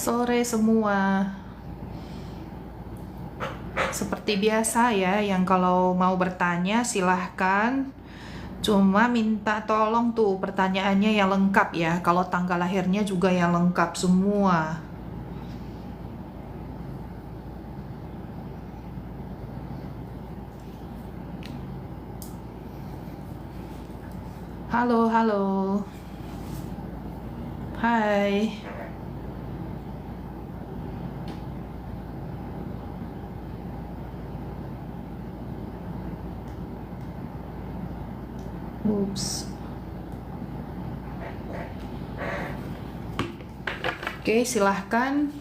Sore semua. Seperti biasa ya, yang kalau mau bertanya silahkan. Cuma minta tolong tuh pertanyaannya yang lengkap ya. Kalau tanggal lahirnya juga yang lengkap semua. Halo, halo. Hai. Oops. Oke, silahkan.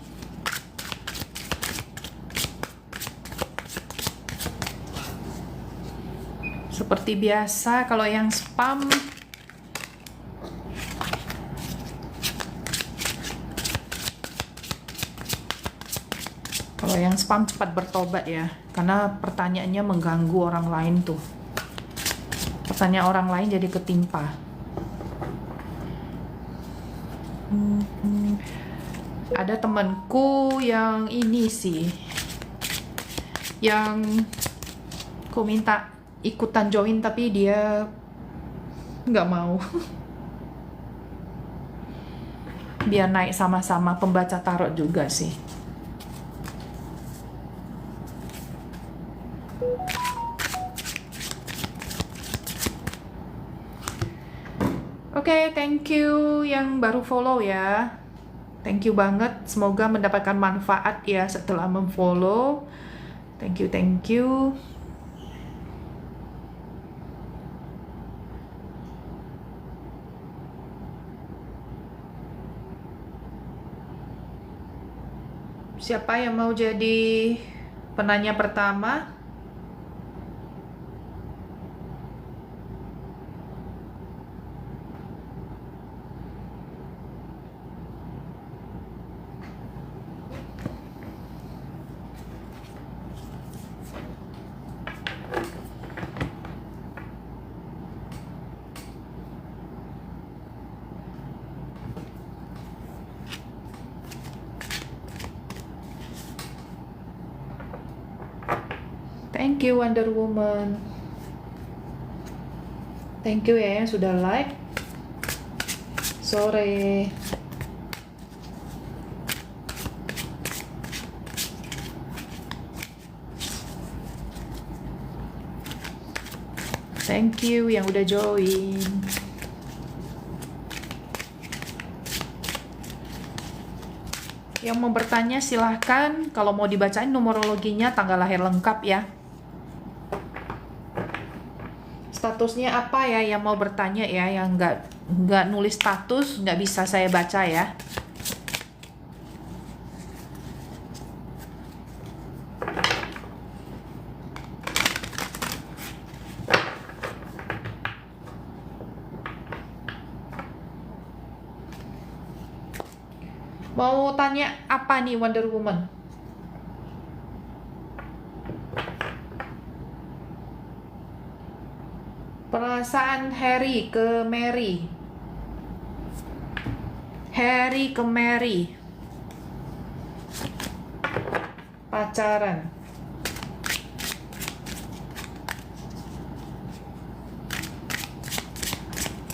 Seperti biasa, kalau yang spam cepat bertobat ya, karena pertanyaannya mengganggu orang lain tuh. Pertanyaan orang lain jadi ketimpa. Ada temanku yang ini sih, yang ku minta ikutan join tapi dia nggak mau. Biar naik sama-sama pembaca tarot juga sih. Oke, thank you yang baru follow ya. Thank you banget. Semoga mendapatkan manfaat ya setelah memfollow. Thank you, thank you. Siapa yang mau jadi penanya pertama? Thank you Wonder Woman. Thank you ya yang sudah like. Sore. Thank you yang udah join. Yang mau bertanya silahkan. Kalau mau dibacain numerologinya, tanggal lahir lengkap ya. Statusnya apa ya yang mau bertanya ya, yang nggak nulis status nggak bisa saya baca ya. Mau tanya apa nih Wonder Woman? Perasaan Harry ke Mary. Harry ke Mary. Pacaran.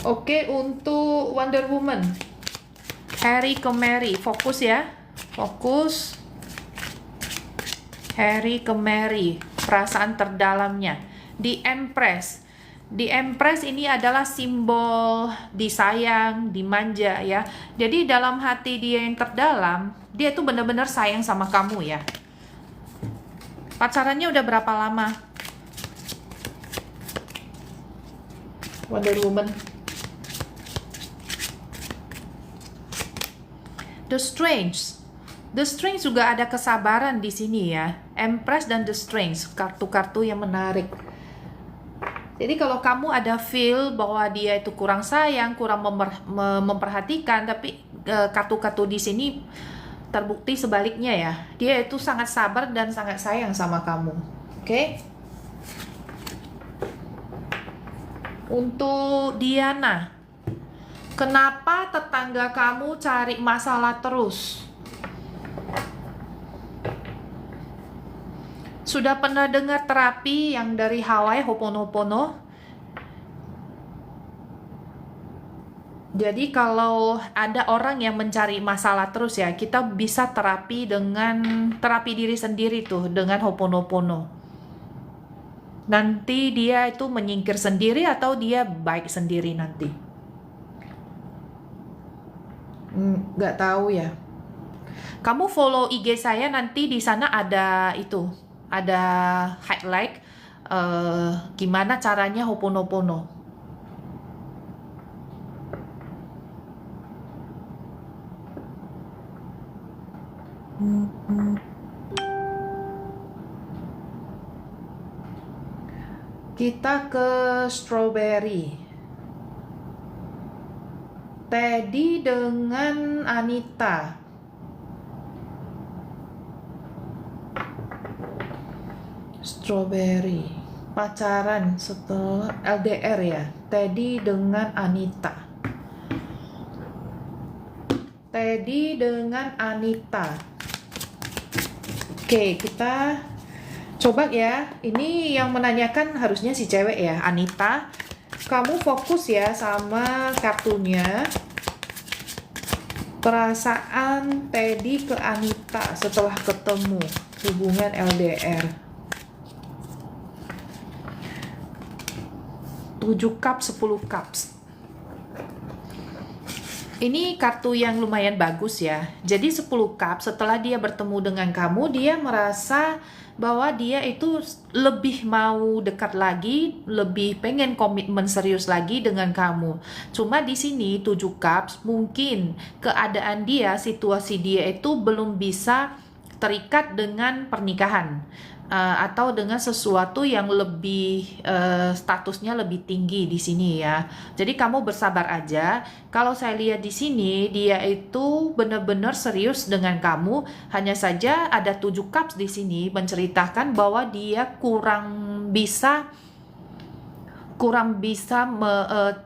Oke, untuk Wonder Woman. Harry ke Mary. Fokus ya. Fokus. Harry ke Mary. Perasaan terdalamnya. The Empress. The Empress ini adalah simbol disayang, dimanja ya. Jadi dalam hati dia yang terdalam, dia tuh benar-benar sayang sama kamu ya. Pacarannya udah berapa lama? Wonder Woman. The Strange. The Strange juga ada kesabaran di sini ya. Empress dan The Strange, kartu-kartu yang menarik. Jadi kalau kamu ada feel bahwa dia itu kurang sayang, kurang memperhatikan, tapi kartu-kartu di sini terbukti sebaliknya ya. Dia itu sangat sabar dan sangat sayang sama kamu. Oke? Untuk Diana, kenapa tetangga kamu cari masalah terus? Sudah pernah dengar terapi yang dari Hawaii, Ho'oponopono? Jadi kalau ada orang yang mencari masalah terus ya, kita bisa terapi dengan terapi diri sendiri tuh dengan Ho'oponopono. Nanti dia itu menyingkir sendiri atau dia baik sendiri nanti. Nggak tahu ya. Kamu follow IG saya, nanti di sana ada itu, ada highlight gimana caranya Ho'oponopono. Kita ke strawberry. Teddy dengan Anita. Strawberry. Pacaran setelah LDR ya. Teddy dengan Anita. Teddy dengan Anita. Oke, kita coba ya. Ini yang menanyakan harusnya si cewek ya, Anita. Kamu fokus ya sama kartunya. Perasaan Teddy ke Anita setelah ketemu, hubungan LDR. 7 cups, 10 cups. Ini kartu yang lumayan bagus ya. Jadi 10 cup setelah dia bertemu dengan kamu, dia merasa bahwa dia itu lebih mau dekat lagi, lebih pengen komitmen serius lagi dengan kamu. Cuma di sini 7 cups mungkin keadaan dia, situasi dia itu belum bisa terikat dengan pernikahan. Atau dengan sesuatu yang lebih statusnya lebih tinggi di sini ya. Jadi kamu bersabar aja. Kalau saya lihat di sini dia itu benar-benar serius dengan kamu. Hanya saja ada 7 cups di sini menceritakan bahwa dia kurang bisa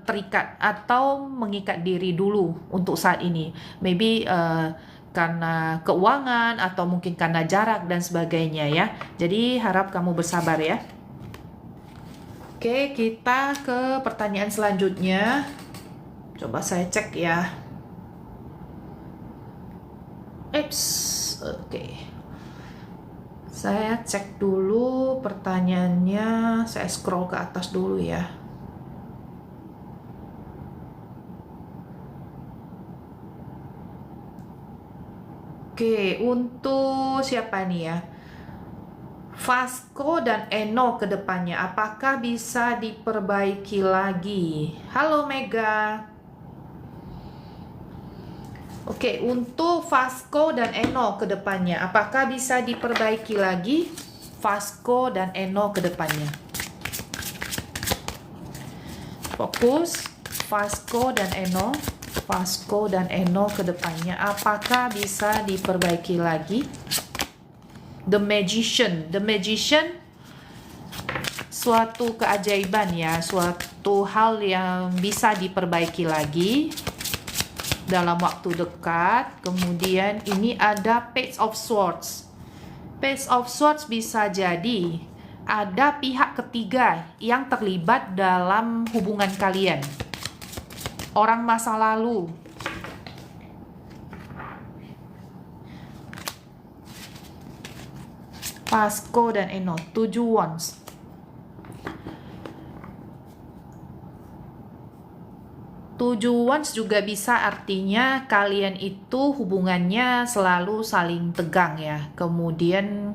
terikat atau mengikat diri dulu untuk saat ini. Maybe karena keuangan atau mungkin karena jarak dan sebagainya ya. Jadi harap kamu bersabar ya. Oke, kita ke pertanyaan selanjutnya. Coba saya cek ya. Oke. Saya cek dulu pertanyaannya. Saya scroll ke atas dulu ya. Oke, untuk siapa nih ya? Vasco dan Eno ke depannya, apakah bisa diperbaiki lagi? Halo Mega. Oke, untuk Vasco dan Eno ke depannya, apakah bisa diperbaiki lagi? Vasco dan Eno ke depannya. Fokus, Vasco dan Eno. Vasco dan Eno ke depannya, apakah bisa diperbaiki lagi? The Magician. The Magician suatu keajaiban ya, suatu hal yang bisa diperbaiki lagi dalam waktu dekat. Kemudian ini ada Page of Swords. Page of Swords bisa jadi ada pihak ketiga yang terlibat dalam hubungan kalian. Orang masa lalu. Vasco dan Eno, 7 wands. 7 wands juga bisa artinya kalian itu hubungannya selalu saling tegang ya. Kemudian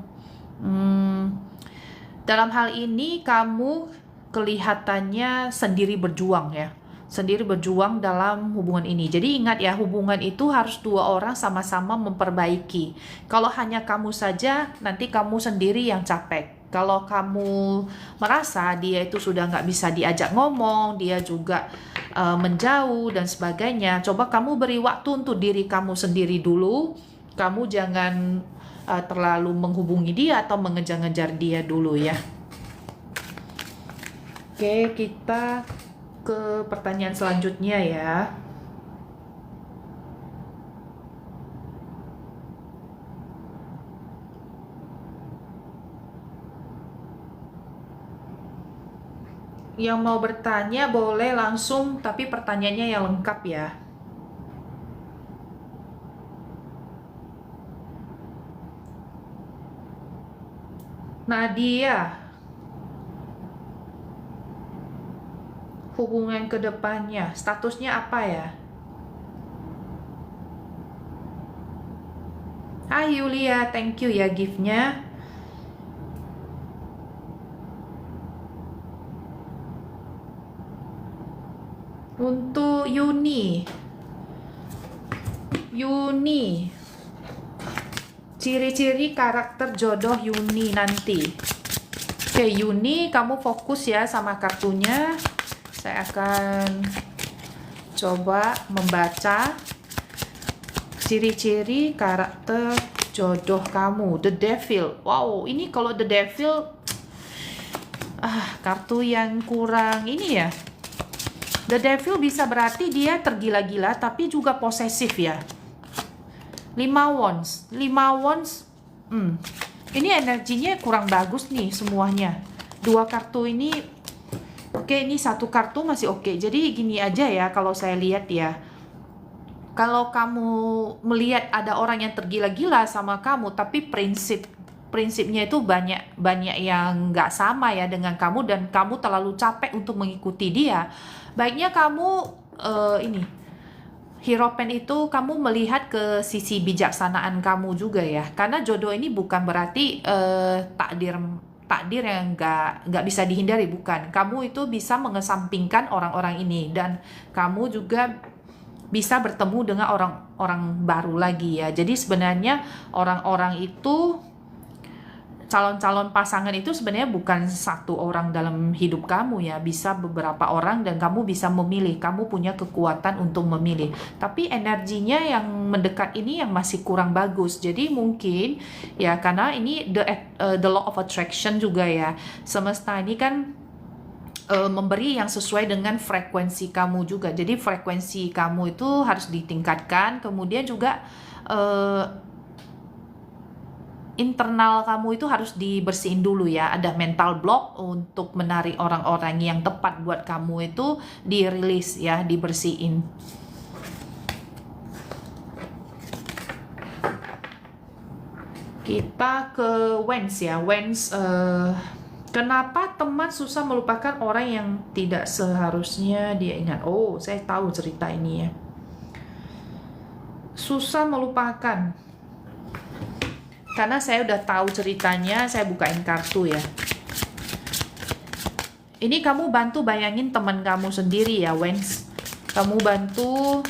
dalam hal ini kamu kelihatannya sendiri berjuang ya. Sendiri berjuang dalam hubungan ini. Jadi ingat ya, hubungan itu harus 2 orang sama-sama memperbaiki. Kalau hanya kamu saja, nanti kamu sendiri yang capek. Kalau kamu merasa dia itu sudah nggak bisa diajak ngomong, dia juga menjauh dan sebagainya, coba kamu beri waktu untuk diri kamu sendiri dulu. Kamu jangan terlalu menghubungi dia atau mengejar-ngejar dia dulu ya. Oke, kita ke pertanyaan selanjutnya ya. Yang mau bertanya boleh langsung, tapi pertanyaannya yang lengkap ya. Nadia, hubungan kedepannya, statusnya apa ya? Hai Yulia, thank you ya gift-nya. Untuk Yuni, ciri-ciri karakter jodoh Yuni nanti. Oke, Yuni, kamu fokus ya sama kartunya. Saya akan coba membaca ciri-ciri karakter jodoh kamu. The Devil. Wow, ini kalau The Devil, kartu yang kurang ini ya. The Devil bisa berarti dia tergila-gila tapi juga posesif ya. 5 wands. Ini energinya kurang bagus nih semuanya. 2 kartu ini oke, ini 1 kartu masih oke. Jadi gini aja ya kalau saya lihat ya. Kalau kamu melihat ada orang yang tergila-gila sama kamu tapi prinsipnya itu banyak yang nggak sama ya dengan kamu dan kamu terlalu capek untuk mengikuti dia. Baiknya kamu Hierophant itu kamu melihat ke sisi bijaksanaan kamu juga ya, karena jodoh ini bukan berarti takdir yang nggak bisa dihindari, bukan. Kamu itu bisa mengesampingkan orang-orang ini dan kamu juga bisa bertemu dengan orang-orang baru lagi ya. Jadi sebenarnya orang-orang itu, calon-calon pasangan itu sebenarnya bukan satu orang dalam hidup kamu ya, bisa beberapa orang dan kamu bisa memilih, kamu punya kekuatan untuk memilih. Tapi energinya yang mendekat ini yang masih kurang bagus. Jadi mungkin ya karena ini the law of attraction juga ya. Semesta ini kan memberi yang sesuai dengan frekuensi kamu juga. Jadi frekuensi kamu itu harus ditingkatkan, kemudian juga internal kamu itu harus dibersihin dulu ya. Ada mental block untuk menarik orang-orang yang tepat buat kamu itu dirilis ya, dibersihin. Kita ke Wands ya. Wands, kenapa teman susah melupakan orang yang tidak seharusnya dia ingat? Oh, saya tahu cerita ini ya. Susah melupakan. Karena saya udah tahu ceritanya, saya bukain kartu ya. Ini kamu bantu bayangin teman kamu sendiri ya, Wands. Kamu bantu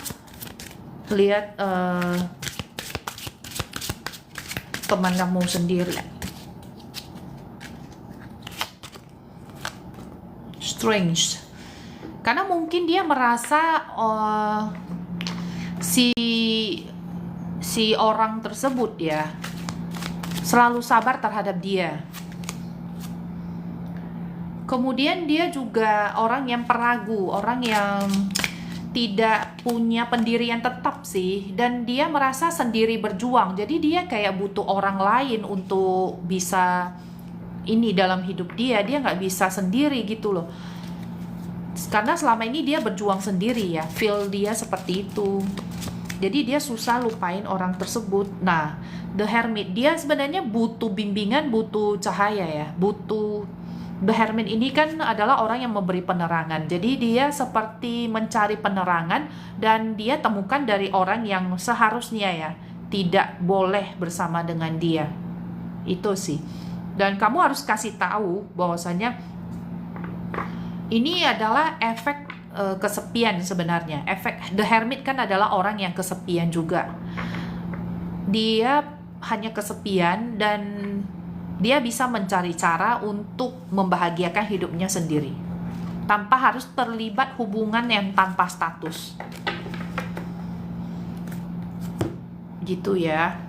lihat teman kamu sendiri. Strange. Karena mungkin dia merasa si orang tersebut ya selalu sabar terhadap dia. Kemudian dia juga orang yang peragu, orang yang tidak punya pendirian tetap sih, dan dia merasa sendiri berjuang. Jadi dia kayak butuh orang lain untuk bisa ini dalam hidup dia nggak bisa sendiri gitu loh. Karena selama ini dia berjuang sendiri ya, feel dia seperti itu. Jadi dia susah lupain orang tersebut. Nah, The Hermit, dia sebenarnya butuh bimbingan, butuh cahaya ya. The Hermit ini kan adalah orang yang memberi penerangan. Jadi dia seperti mencari penerangan dan dia temukan dari orang yang seharusnya ya tidak boleh bersama dengan dia. Itu sih. Dan kamu harus kasih tahu bahwasanya ini adalah efek kesepian sebenarnya. Efek The Hermit kan adalah orang yang kesepian juga. Dia hanya kesepian dan dia bisa mencari cara untuk membahagiakan hidupnya sendiri tanpa harus terlibat hubungan yang tanpa status. Gitu ya.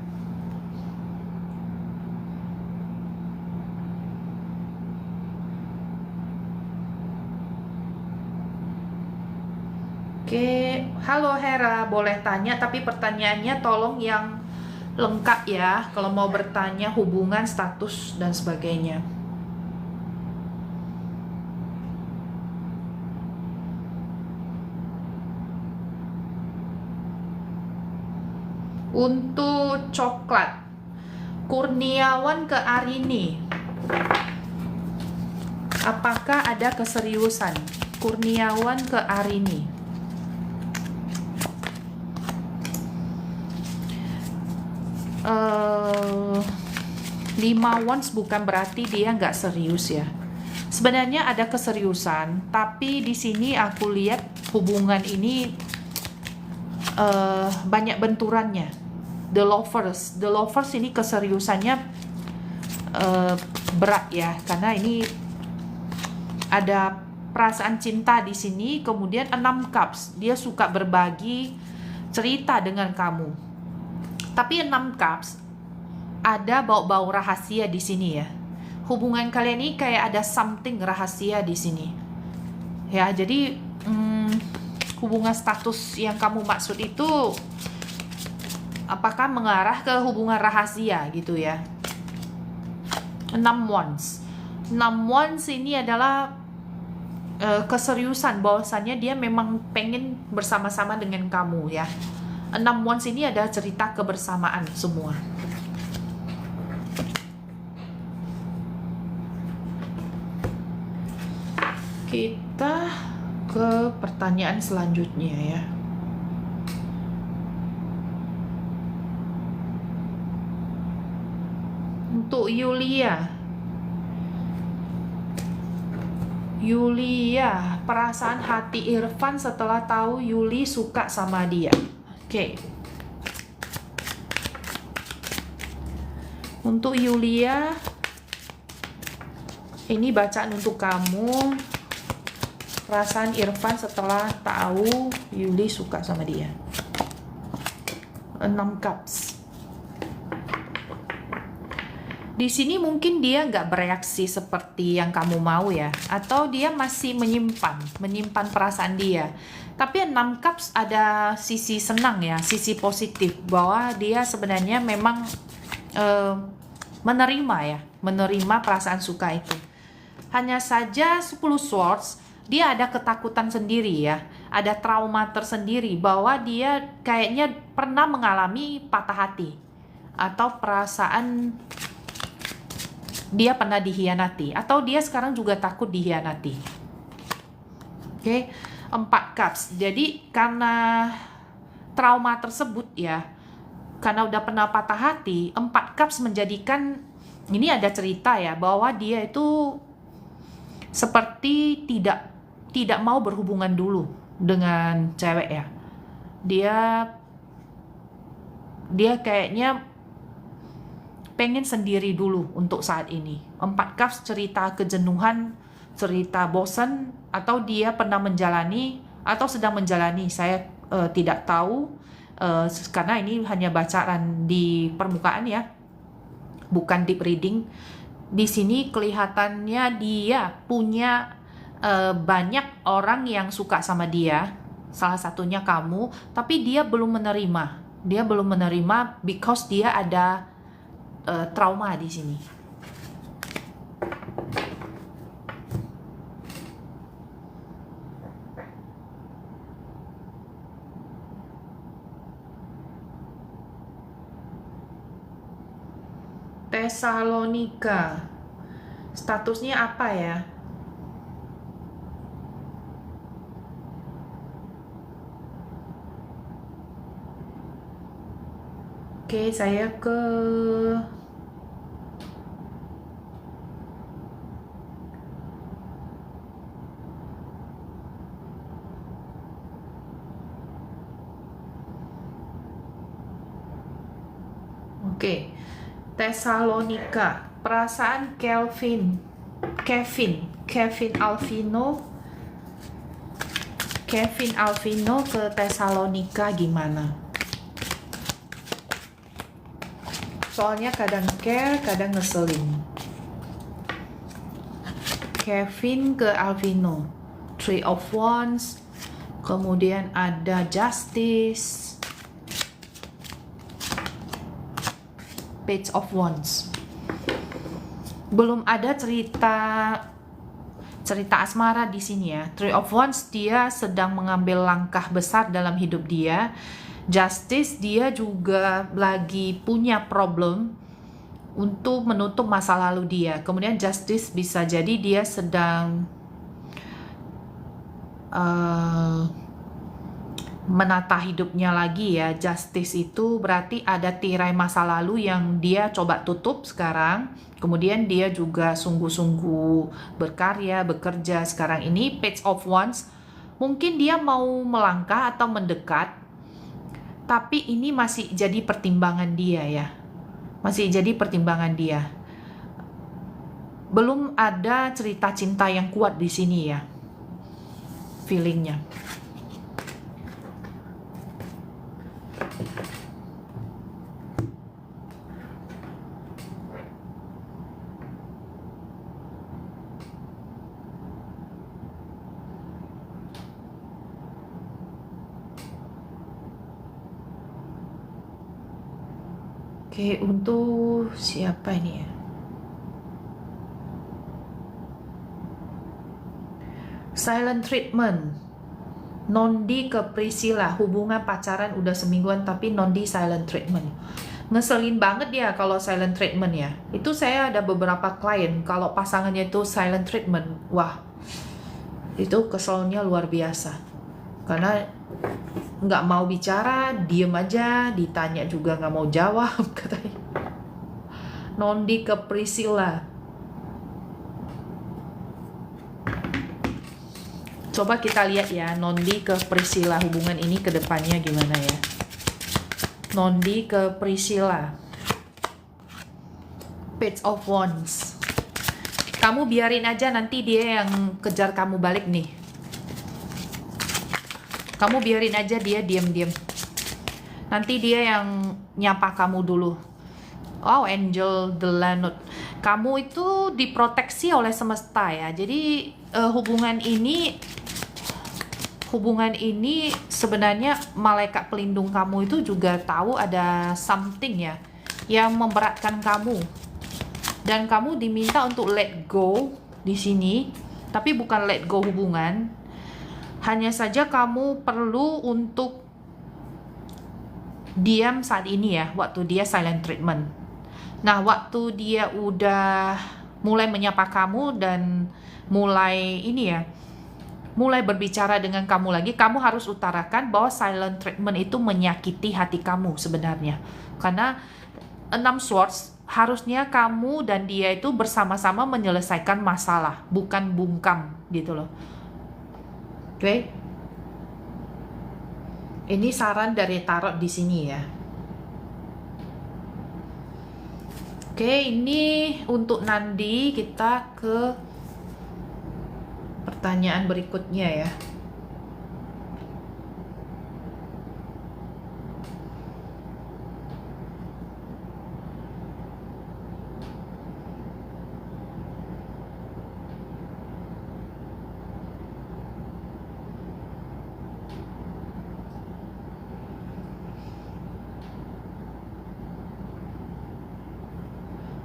Oke, halo Hera, boleh tanya tapi pertanyaannya tolong yang lengkap ya, kalau mau bertanya hubungan, status, dan sebagainya. Untuk coklat, Kurniawan ke Arini. Apakah ada keseriusan? Kurniawan ke Arini. Uh, 5 wands bukan berarti dia nggak serius ya. Sebenarnya ada keseriusan, tapi di sini aku lihat hubungan ini banyak benturannya. The lovers ini keseriusannya berat ya, karena ini ada perasaan cinta di sini. Kemudian 6 cups, dia suka berbagi cerita dengan kamu. Tapi 6 cups ada bau-bau rahasia di sini ya. Hubungan kalian ini kayak ada something rahasia di sini. Ya, jadi hubungan status yang kamu maksud itu apakah mengarah ke hubungan rahasia gitu ya. 6 wands. 6 wands ini adalah keseriusan, bahwasannya dia memang pengen bersama-sama dengan kamu ya. 6 wands ini ada cerita kebersamaan semua. Kita ke pertanyaan selanjutnya ya. Untuk Yulia, perasaan hati Irfan setelah tahu Yuli suka sama dia. Oke. Untuk Yulia, ini bacaan untuk kamu. Perasaan Irfan setelah tahu Yuli suka sama dia. 6 cups. Di sini mungkin dia nggak bereaksi seperti yang kamu mau ya, atau dia masih menyimpan perasaan dia. Tapi 6 cups ada sisi senang ya, sisi positif, bahwa dia sebenarnya memang menerima perasaan suka itu. Hanya saja 10 swords, dia ada ketakutan sendiri ya, ada trauma tersendiri, bahwa dia kayaknya pernah mengalami patah hati atau perasaan dia pernah dikhianati, atau dia sekarang juga takut dikhianati. Oke, 4 cups. Jadi karena trauma tersebut ya, karena udah pernah patah hati, 4 cups menjadikan ini ada cerita ya, bahwa dia itu seperti tidak mau berhubungan dulu dengan cewek ya. Dia kayaknya pengen sendiri dulu untuk saat ini. 4 cups cerita kejenuhan, cerita bosan, atau dia pernah menjalani atau sedang menjalani. Saya tidak tahu karena ini hanya bacaan di permukaan ya, bukan deep reading. Di sini kelihatannya dia punya banyak orang yang suka sama dia, salah satunya kamu, tapi dia belum menerima. Dia belum menerima because dia ada trauma di sini. Tesalonika, statusnya apa ya? Oke, saya ke Tesalonika, perasaan Kevin Alvino ke Tesalonika gimana? Soalnya kadang care, kadang ngeselin. Kevin ke Alvino, 3 of Wands, kemudian ada Justice, Page of Wands. Belum ada cerita asmara di sini ya. 3 of Wands, dia sedang mengambil langkah besar dalam hidup dia. Justice, dia juga lagi punya problem untuk menutup masa lalu dia. Kemudian Justice bisa jadi dia sedang menata hidupnya lagi ya. Justice itu berarti ada tirai masa lalu yang dia coba tutup sekarang. Kemudian dia juga sungguh-sungguh berkarya, bekerja sekarang ini. Page of Wands, mungkin dia mau melangkah atau mendekat, tapi ini masih jadi pertimbangan dia ya. Masih jadi pertimbangan dia. Belum ada cerita cinta yang kuat di sini ya. Feelingnya. Oke, untuk siapa ini ya? Silent treatment. Nondi ke Priscilla, hubungan pacaran udah semingguan tapi Nondi silent treatment. Ngeselin banget ya kalau silent treatment ya. Itu saya ada beberapa klien kalau pasangannya itu silent treatment. Wah, itu keselnya luar biasa. Karena nggak mau bicara, diem aja, ditanya juga nggak mau jawab katanya. Nondi ke Priscilla. Coba kita lihat ya, Nondi ke Priscilla, hubungan ini ke depannya gimana ya. Nondi ke Priscilla. Page of Wands. Kamu biarin aja, nanti dia yang kejar kamu balik nih. Kamu biarin aja dia diam-diam. Nanti dia yang nyapa kamu dulu. Oh, Angel the Lanut. Kamu itu diproteksi oleh semesta ya. Jadi hubungan ini sebenarnya malaikat pelindung kamu itu juga tahu ada something ya yang memberatkan kamu. Dan kamu diminta untuk let go di sini, tapi bukan let go hubungan. Hanya saja kamu perlu untuk diam saat ini ya, waktu dia silent treatment. Nah, waktu dia udah mulai menyapa kamu dan mulai mulai berbicara dengan kamu lagi, kamu harus utarakan bahwa silent treatment itu menyakiti hati kamu sebenarnya. Karena 6 Swords, harusnya kamu dan dia itu bersama-sama menyelesaikan masalah, bukan bungkam gitu loh. Oke. Ini saran dari tarot di sini ya. Oke, ini untuk Nandi. Kita ke pertanyaan berikutnya ya.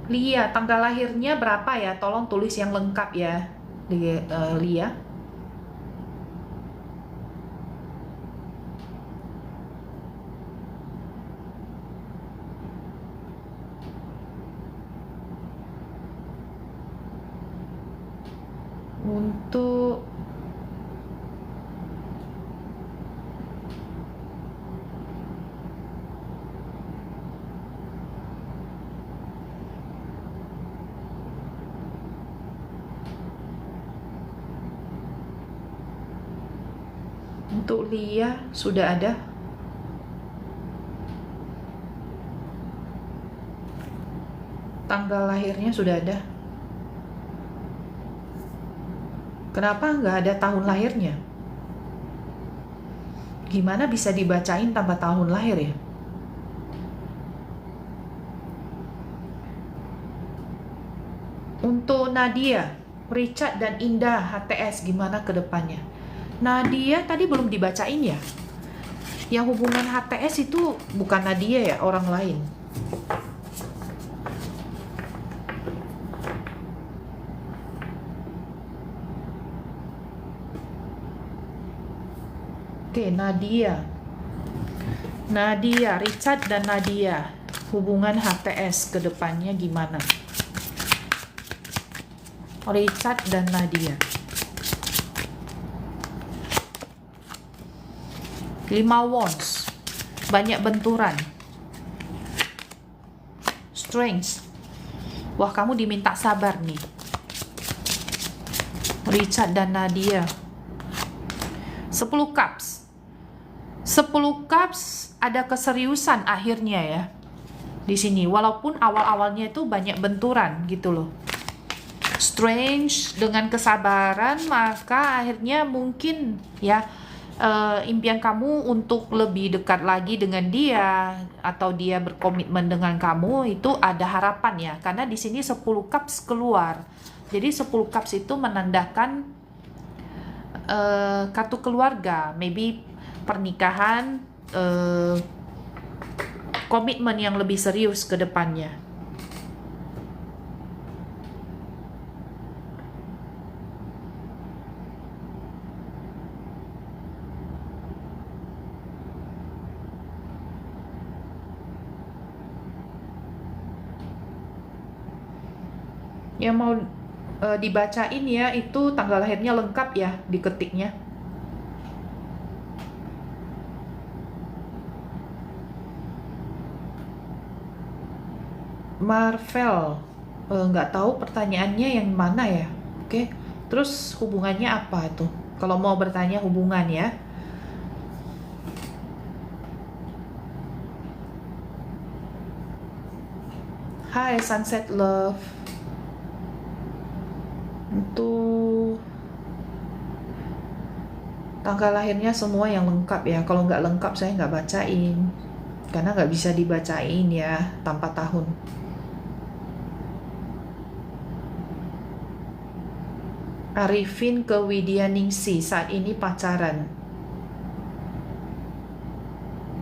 Lia, tanggal lahirnya berapa ya? Tolong tulis yang lengkap ya, Lia. Untuk Lia sudah ada. Tanggal lahirnya sudah ada. Kenapa nggak ada tahun lahirnya? Gimana bisa dibacain tanpa tahun lahir ya? Untuk Nadia, Richard dan Indah HTS gimana ke depannya? Nadia tadi belum dibacain ya? Yang hubungan HTS itu bukan Nadia ya, orang lain. Oke, Nadia. Nadia, Richard dan Nadia, hubungan HTS ke depannya gimana? Richard dan Nadia. 5 wands, banyak benturan. Strength, wah kamu diminta sabar nih. Richard dan Nadia. 10 cups. 10 cups ada keseriusan akhirnya ya. Di sini walaupun awal-awalnya itu banyak benturan gitu loh. Strange dengan kesabaran, maka akhirnya mungkin ya impian kamu untuk lebih dekat lagi dengan dia atau dia berkomitmen dengan kamu itu ada harapan ya, karena di sini 10 cups keluar. Jadi 10 cups itu menandakan kartu keluarga, maybe pernikahan, komitmen yang lebih serius ke depannya. Yang mau dibacain ya, itu tanggal lahirnya lengkap ya, diketiknya. Marvel, nggak tahu pertanyaannya yang mana ya. Oke, terus hubungannya apa tuh? Kalau mau bertanya hubungan ya. Hai Sunset Love. Untuk tanggal lahirnya semua yang lengkap ya. Kalau nggak lengkap saya nggak bacain, karena nggak bisa dibacain ya tanpa tahun. Arifin ke Widyaningsi saat ini pacaran.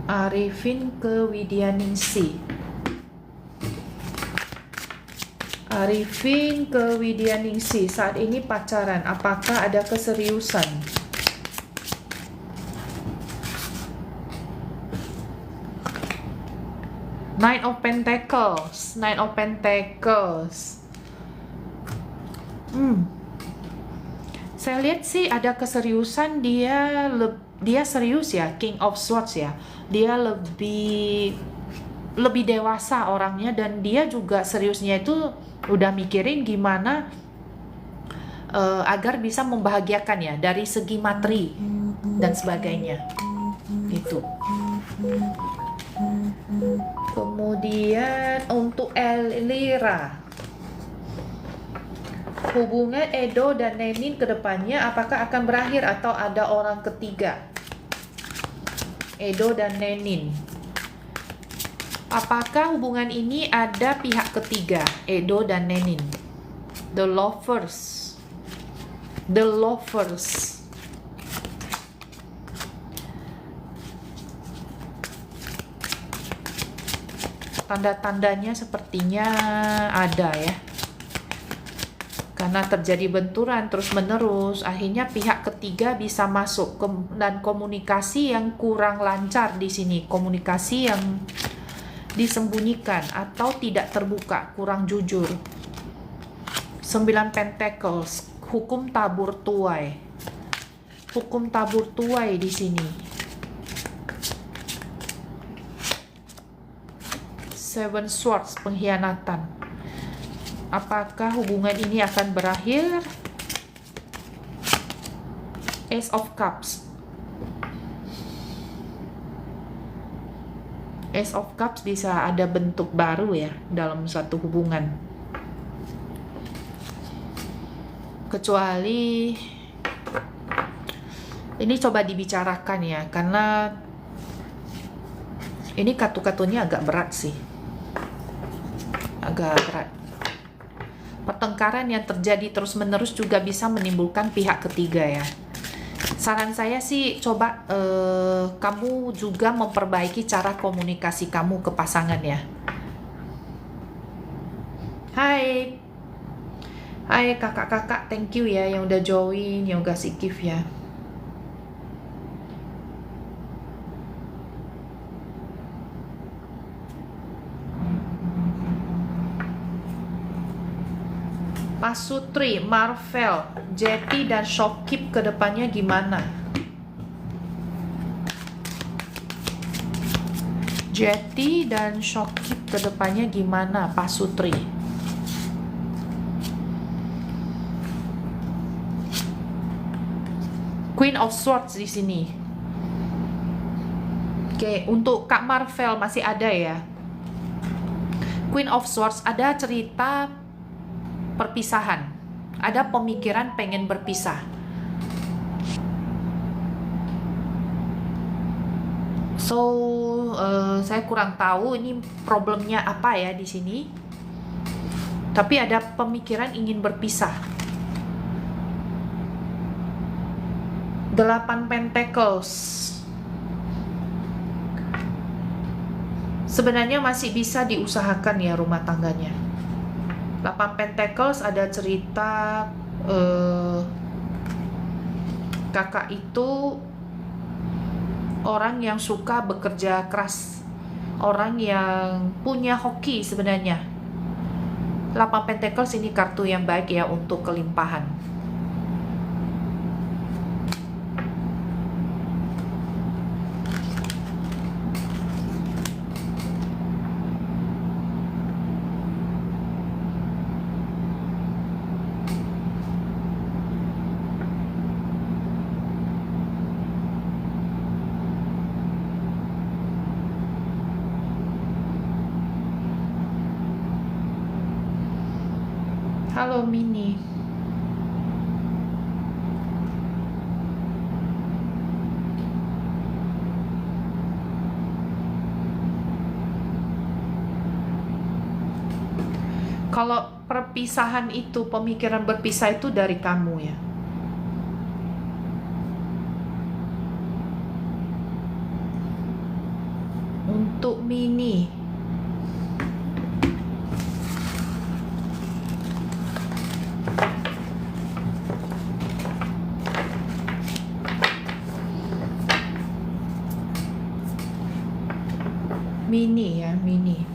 Arifin ke Widyaningsi. Arifin ke Widyaningsi saat ini pacaran. Apakah ada keseriusan? Knight of Pentacles. Knight of Pentacles. Saya lihat sih ada keseriusan, dia serius ya, King of Swords ya. Dia lebih dewasa orangnya, dan dia juga seriusnya itu udah mikirin gimana agar bisa membahagiakan ya dari segi materi dan sebagainya. Gitu. Kemudian untuk Elira, hubungan Edo dan Nenin ke depannya apakah akan berakhir atau ada orang ketiga? Edo dan Nenin. Apakah hubungan ini ada pihak ketiga? Edo dan Nenin. The Lovers. The Lovers. Tanda-tandanya sepertinya ada ya. Karena terjadi benturan terus-menerus, akhirnya pihak ketiga bisa masuk dan komunikasi yang kurang lancar di sini, komunikasi yang disembunyikan atau tidak terbuka, kurang jujur. 9 Pentacles, hukum tabur tuai. Hukum tabur tuai di sini. 7 Swords, pengkhianatan. Apakah hubungan ini akan berakhir? Ace of Cups. Ace of Cups bisa ada bentuk baru ya dalam satu hubungan. Kecuali ini coba dibicarakan ya, karena ini kartu-kartunya agak berat sih. Agak berat. Pertengkaran yang terjadi terus-menerus juga bisa menimbulkan pihak ketiga ya. Saran saya sih coba kamu juga memperbaiki cara komunikasi kamu ke pasangan ya. Hai. Hai kakak-kakak, thank you ya yang udah join, yang udah gift ya. Pasutri, Marvel, Jetty dan Shokip ke depannya gimana? Jetty dan Shokip ke depannya gimana, Pasutri? Queen of Swords di sini. Oke, untuk Kak Marvel masih ada ya. Queen of Swords ada cerita perpisahan. Ada pemikiran pengen berpisah. So, saya kurang tahu ini problemnya apa ya di sini. Tapi ada pemikiran ingin berpisah. 8 Pentacles. Sebenarnya masih bisa diusahakan ya rumah tangganya. 8 Pentacles ada cerita kakak itu orang yang suka bekerja keras, orang yang punya hoki sebenarnya. 8 Pentacles ini kartu yang baik ya untuk kelimpahan. Halo Mini. Kalau perpisahan itu, pemikiran berpisah itu dari kamu ya. Untuk Mini, ya, Mini.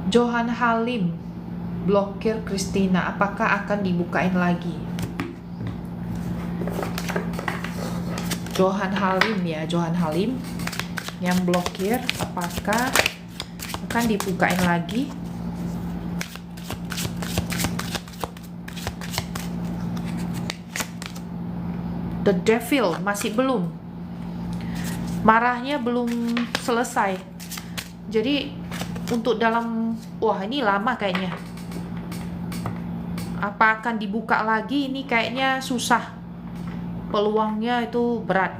Johan Halim blokir Christina, apakah akan dibukain lagi? Johan Halim ya, Johan Halim yang blokir, apakah akan dibukain lagi? The Devil masih belum. Marahnya belum selesai. Jadi untuk dalam, wah ini lama kayaknya. Apa akan dibuka lagi? Ini kayaknya susah. Peluangnya itu berat.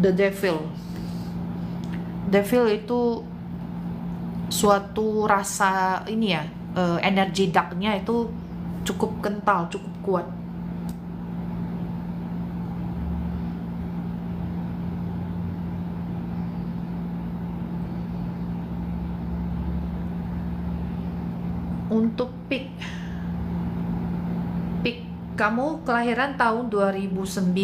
The Devil. Devil itu suatu rasa ini ya, energi darknya itu cukup kental, cukup kuat. Untuk Pik, kamu kelahiran tahun 2009.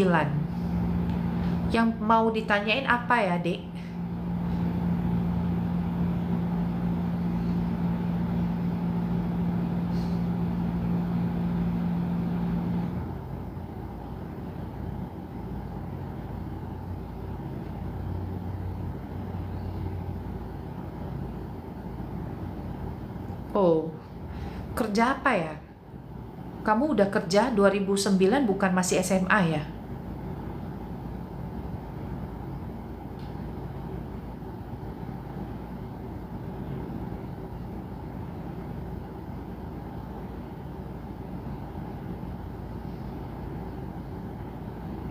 Yang mau ditanyain apa ya, Dek? Oh, kerja apa ya? Kamu udah kerja 2009, bukan masih SMA ya?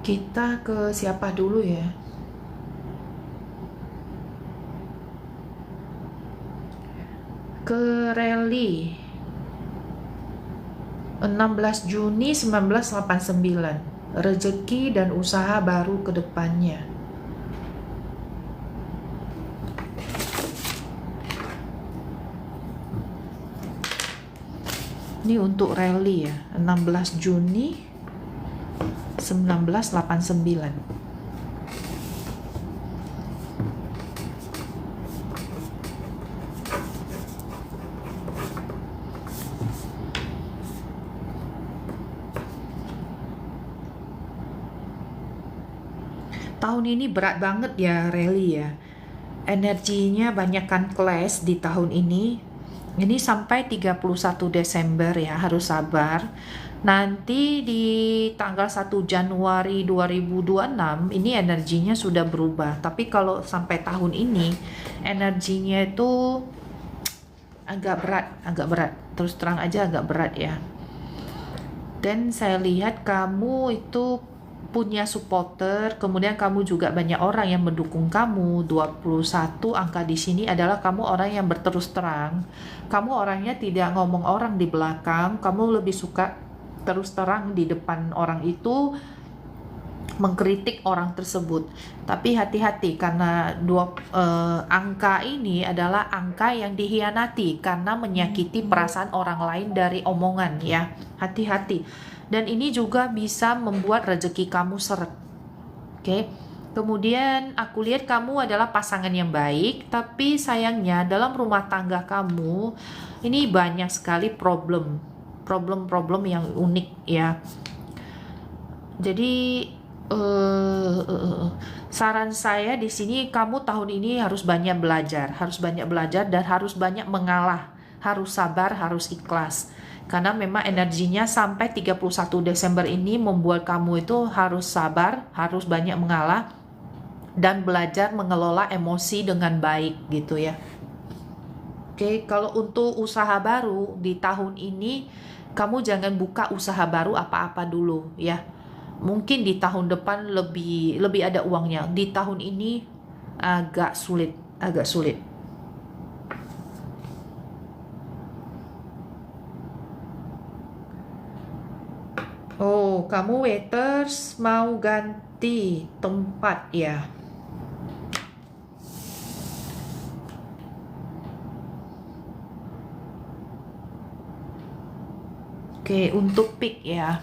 Kita ke siapa dulu ya? Ke Rally 16 Juni 1989. Rezeki dan usaha baru ke depannya. Ini untuk Rally ya, 16 Juni 1989. Tahun ini berat banget ya rally ya. Energinya banyakkan clash di tahun ini. Ini sampai 31 Desember ya, harus sabar. Nanti di tanggal 1 Januari 2026 ini energinya sudah berubah. Tapi kalau sampai tahun ini energinya itu agak berat. Terus terang aja agak berat ya. Dan saya lihat kamu itu punya supporter, kemudian kamu juga banyak orang yang mendukung kamu. 21 angka di sini adalah kamu orang yang berterus terang. Kamu orangnya tidak ngomong orang di belakang, kamu lebih suka terus terang di depan orang itu, mengkritik orang tersebut. Tapi hati-hati karena angka ini adalah angka yang dihianati karena menyakiti perasaan orang lain dari omongan ya. Hati-hati. Dan ini juga bisa membuat rezeki kamu seret. Oke. Kemudian aku lihat kamu adalah pasangan yang baik, tapi sayangnya dalam rumah tangga kamu ini banyak sekali problem yang unik ya. Jadi saran saya di sini, kamu tahun ini harus banyak belajar dan harus banyak mengalah, harus sabar, harus ikhlas. Karena memang energinya sampai 31 Desember ini membuat kamu itu harus sabar, harus banyak mengalah dan belajar mengelola emosi dengan baik gitu ya. Oke, kalau untuk usaha baru di tahun ini, kamu jangan buka usaha baru apa-apa dulu ya. Mungkin di tahun depan lebih ada uangnya. Di tahun ini agak sulit. Oh, kamu waiters mau ganti tempat ya. Oke, untuk pick ya.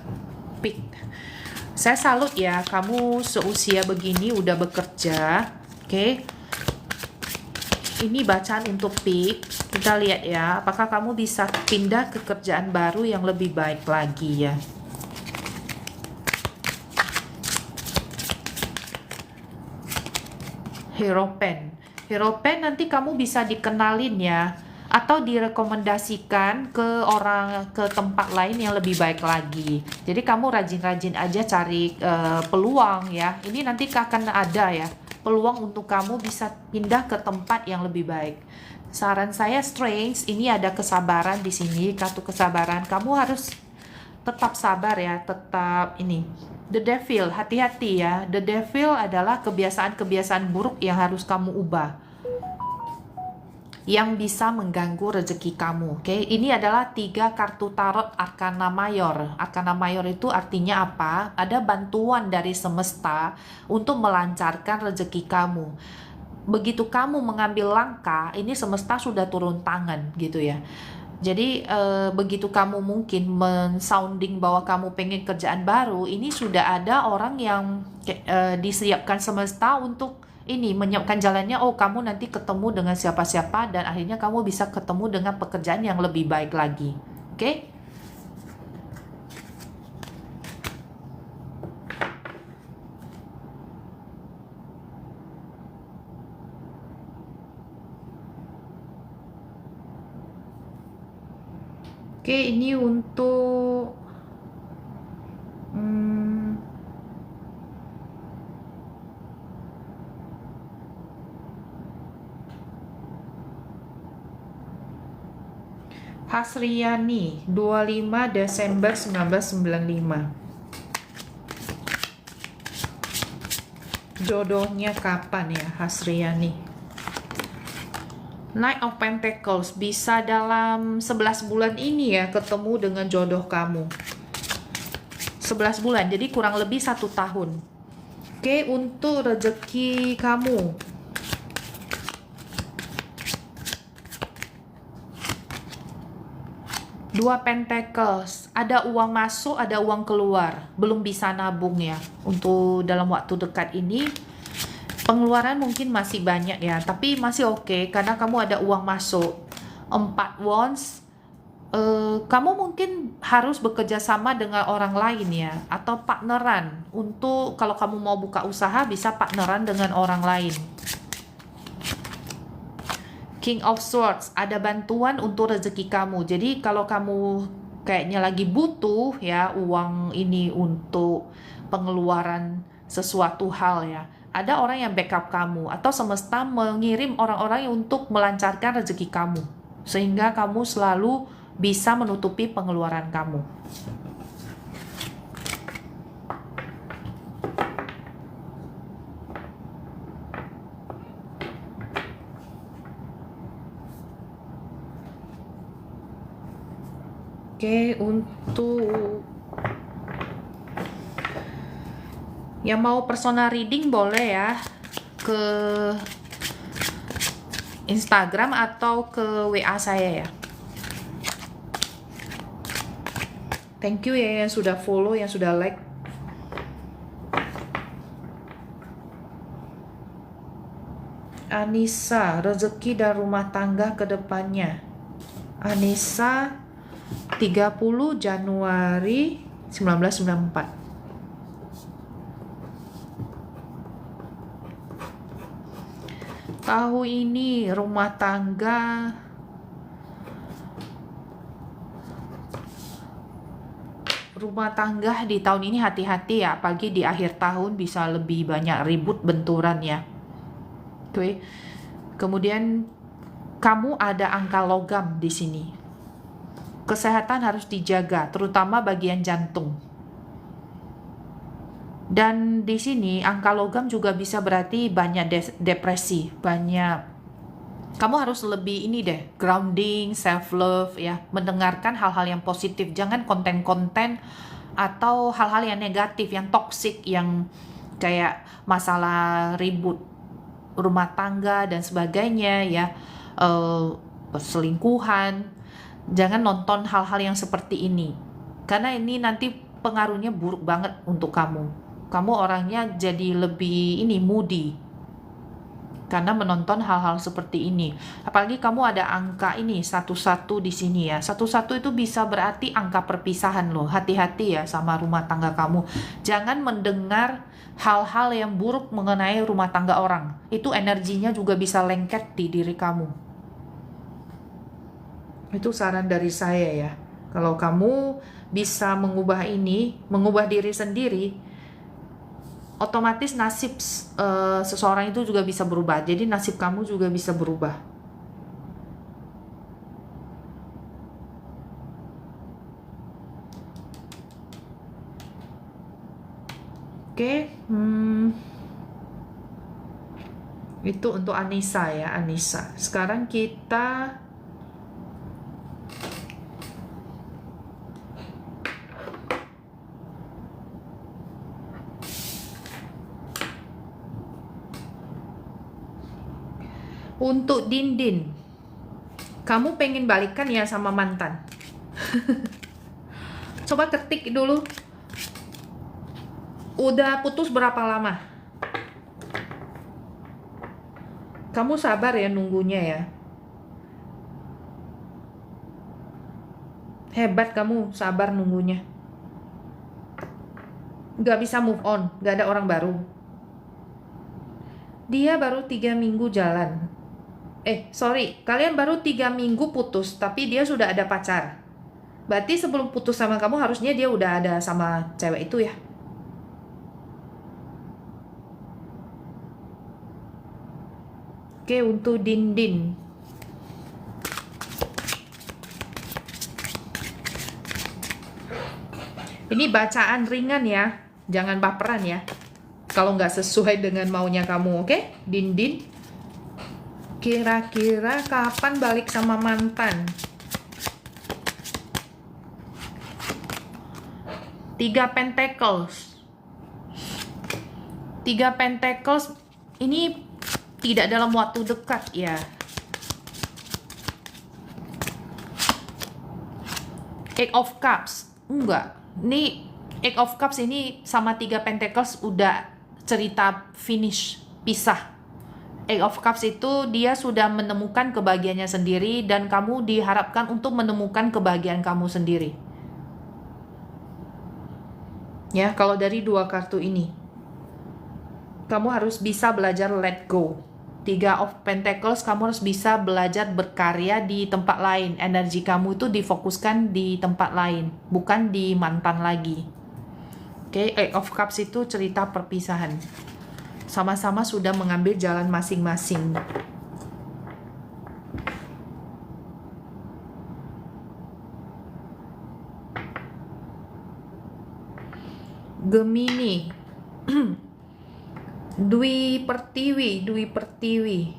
Pick. Saya salut ya, kamu seusia begini udah bekerja. Oke. Ini bacaan untuk pick. Kita lihat ya, apakah kamu bisa pindah ke kerjaan baru yang lebih baik lagi ya. Hero Pen nanti kamu bisa dikenalin ya, atau direkomendasikan ke tempat lain yang lebih baik lagi. Jadi kamu rajin-rajin aja cari peluang ya. Ini nanti akan ada ya peluang untuk kamu bisa pindah ke tempat yang lebih baik. Saran saya Strange, ini ada kesabaran di sini, kartu kesabaran. Kamu harus tetap sabar ya, tetap ini. The Devil, hati-hati ya. The Devil adalah kebiasaan-kebiasaan buruk yang harus kamu ubah, yang bisa mengganggu rezeki kamu. Oke, ini adalah 3 kartu tarot Arkana Mayor. Arkana Mayor itu artinya apa? Ada bantuan dari semesta untuk melancarkan rezeki kamu. Begitu kamu mengambil langkah, ini semesta sudah turun tangan gitu ya. Jadi begitu kamu mungkin men-sounding bahwa kamu pengen kerjaan baru, ini sudah ada orang yang disiapkan semesta untuk ini menyiapkan jalannya. Oh, kamu nanti ketemu dengan siapa-siapa dan akhirnya kamu bisa ketemu dengan pekerjaan yang lebih baik lagi. Oke? Oke, ini untuk Hasriani, 25 Desember 1995. Jodohnya kapan ya Hasriani? Knight of Pentacles, bisa dalam 11 bulan ini ya ketemu dengan jodoh kamu. 11 bulan, jadi kurang lebih 1 tahun. Oke, untuk rezeki kamu. Dua Pentacles, ada uang masuk, ada uang keluar. Belum bisa nabung ya untuk dalam waktu dekat ini. Pengeluaran mungkin masih banyak ya, tapi masih oke karena kamu ada uang masuk. 4 Wands, kamu mungkin harus bekerja sama dengan orang lain ya, atau partneran. Untuk kalau kamu mau buka usaha, bisa partneran dengan orang lain. King of Swords, ada bantuan untuk rezeki kamu. Jadi kalau kamu kayaknya lagi butuh ya uang ini untuk pengeluaran sesuatu hal ya, ada orang yang backup kamu, atau semesta mengirim orang-orang untuk melancarkan rezeki kamu, sehingga kamu selalu bisa menutupi pengeluaran kamu. Oke, untuk yang mau personal reading boleh ya ke Instagram atau ke WA saya ya. Thank you ya yang sudah follow, yang sudah like. Anissa, rezeki dan rumah tangga ke depannya. Anissa, 30 Januari 1994. Tahun ini rumah tangga di tahun ini hati-hati ya, apalagi di akhir tahun bisa lebih banyak ribut benturan ya. Oke. Kemudian kamu ada angka logam di sini. Kesehatan harus dijaga, terutama bagian jantung. Dan di sini angka logam juga bisa berarti banyak depresi, banyak. Kamu harus lebih ini deh, grounding, self love ya, mendengarkan hal-hal yang positif, jangan konten-konten atau hal-hal yang negatif, yang toksik, yang kayak masalah ribut rumah tangga dan sebagainya ya, perselingkuhan. Jangan nonton hal-hal yang seperti ini, karena ini nanti pengaruhnya buruk banget untuk kamu. Kamu orangnya jadi lebih moody karena menonton hal-hal seperti ini. Apalagi kamu ada angka ini 11 di sini ya. 11 itu bisa berarti angka perpisahan loh. Hati-hati ya sama rumah tangga kamu. Jangan mendengar hal-hal yang buruk mengenai rumah tangga orang. Itu energinya juga bisa lengket di diri kamu. Itu saran dari saya ya. Kalau kamu bisa mengubah ini, mengubah diri sendiri, otomatis nasib seseorang itu juga bisa berubah. Jadi nasib kamu juga bisa berubah. Oke, itu untuk Anissa ya, Anissa. Sekarang kita untuk Dindin. Kamu pengen balikan ya sama mantan? Coba ketik dulu. Udah putus berapa lama? Kamu sabar ya nunggunya ya. Hebat kamu, sabar nunggunya. Gak bisa move on, gak ada orang baru. Dia baru 3 minggu jalan. Kalian baru 3 minggu putus, tapi dia sudah ada pacar. Berarti sebelum putus sama kamu harusnya dia udah ada sama cewek itu ya. Oke, untuk Dindin. Ini bacaan ringan ya, jangan baperan ya. Kalau nggak sesuai dengan maunya kamu, oke? Dindin. Kira-kira kapan balik sama mantan? 3 Pentacles. 3 Pentacles ini tidak dalam waktu dekat ya. 8 of Cups. Enggak. Ini 8 of Cups ini sama 3 Pentacles udah cerita finish, pisah. Eight of Cups itu dia sudah menemukan kebahagiaannya sendiri dan kamu diharapkan untuk menemukan kebahagiaan kamu sendiri. Ya, kalau dari dua kartu ini, kamu harus bisa belajar let go. Tiga of Pentacles, kamu harus bisa belajar berkarya di tempat lain. Energi kamu itu difokuskan di tempat lain, bukan di mantan lagi. Oke, Eight of Cups itu cerita perpisahan. Sama-sama sudah mengambil jalan masing-masing. Gemini. Dwi Pertiwi.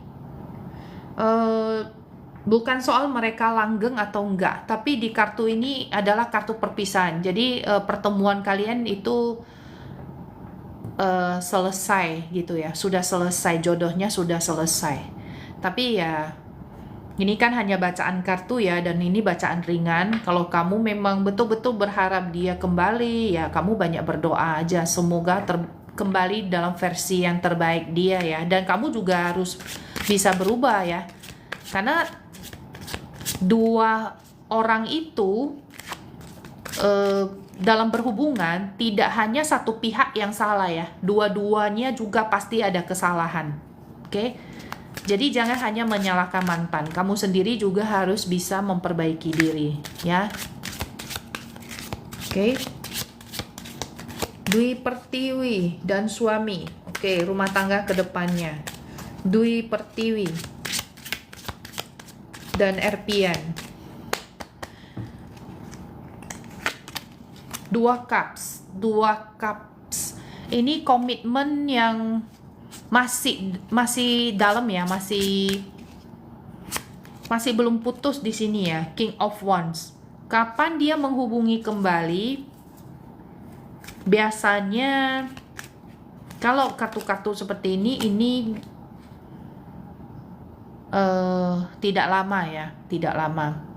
Bukan soal mereka langgeng atau enggak, tapi di kartu ini adalah kartu perpisahan. Jadi pertemuan kalian itu selesai gitu ya, sudah selesai, jodohnya sudah selesai. Tapi ya ini kan hanya bacaan kartu ya, dan ini bacaan ringan. Kalau kamu memang betul-betul berharap dia kembali, ya kamu banyak berdoa aja, semoga kembali dalam versi yang terbaik dia ya. Dan kamu juga harus bisa berubah ya, karena dua orang itu dalam berhubungan tidak hanya satu pihak yang salah ya, dua-duanya juga pasti ada kesalahan. Oke, jadi jangan hanya menyalahkan mantan, kamu sendiri juga harus bisa memperbaiki diri ya. Oke, Dwi Pertiwi dan suami. Oke, rumah tangga ke depannya. Dwi Pertiwi dan Erpian. Dua cups. Ini komitmen yang masih dalam ya, masih belum putus di sini ya. King of Wands. Kapan dia menghubungi kembali? Biasanya kalau kartu-kartu seperti ini tidak lama ya, tidak lama.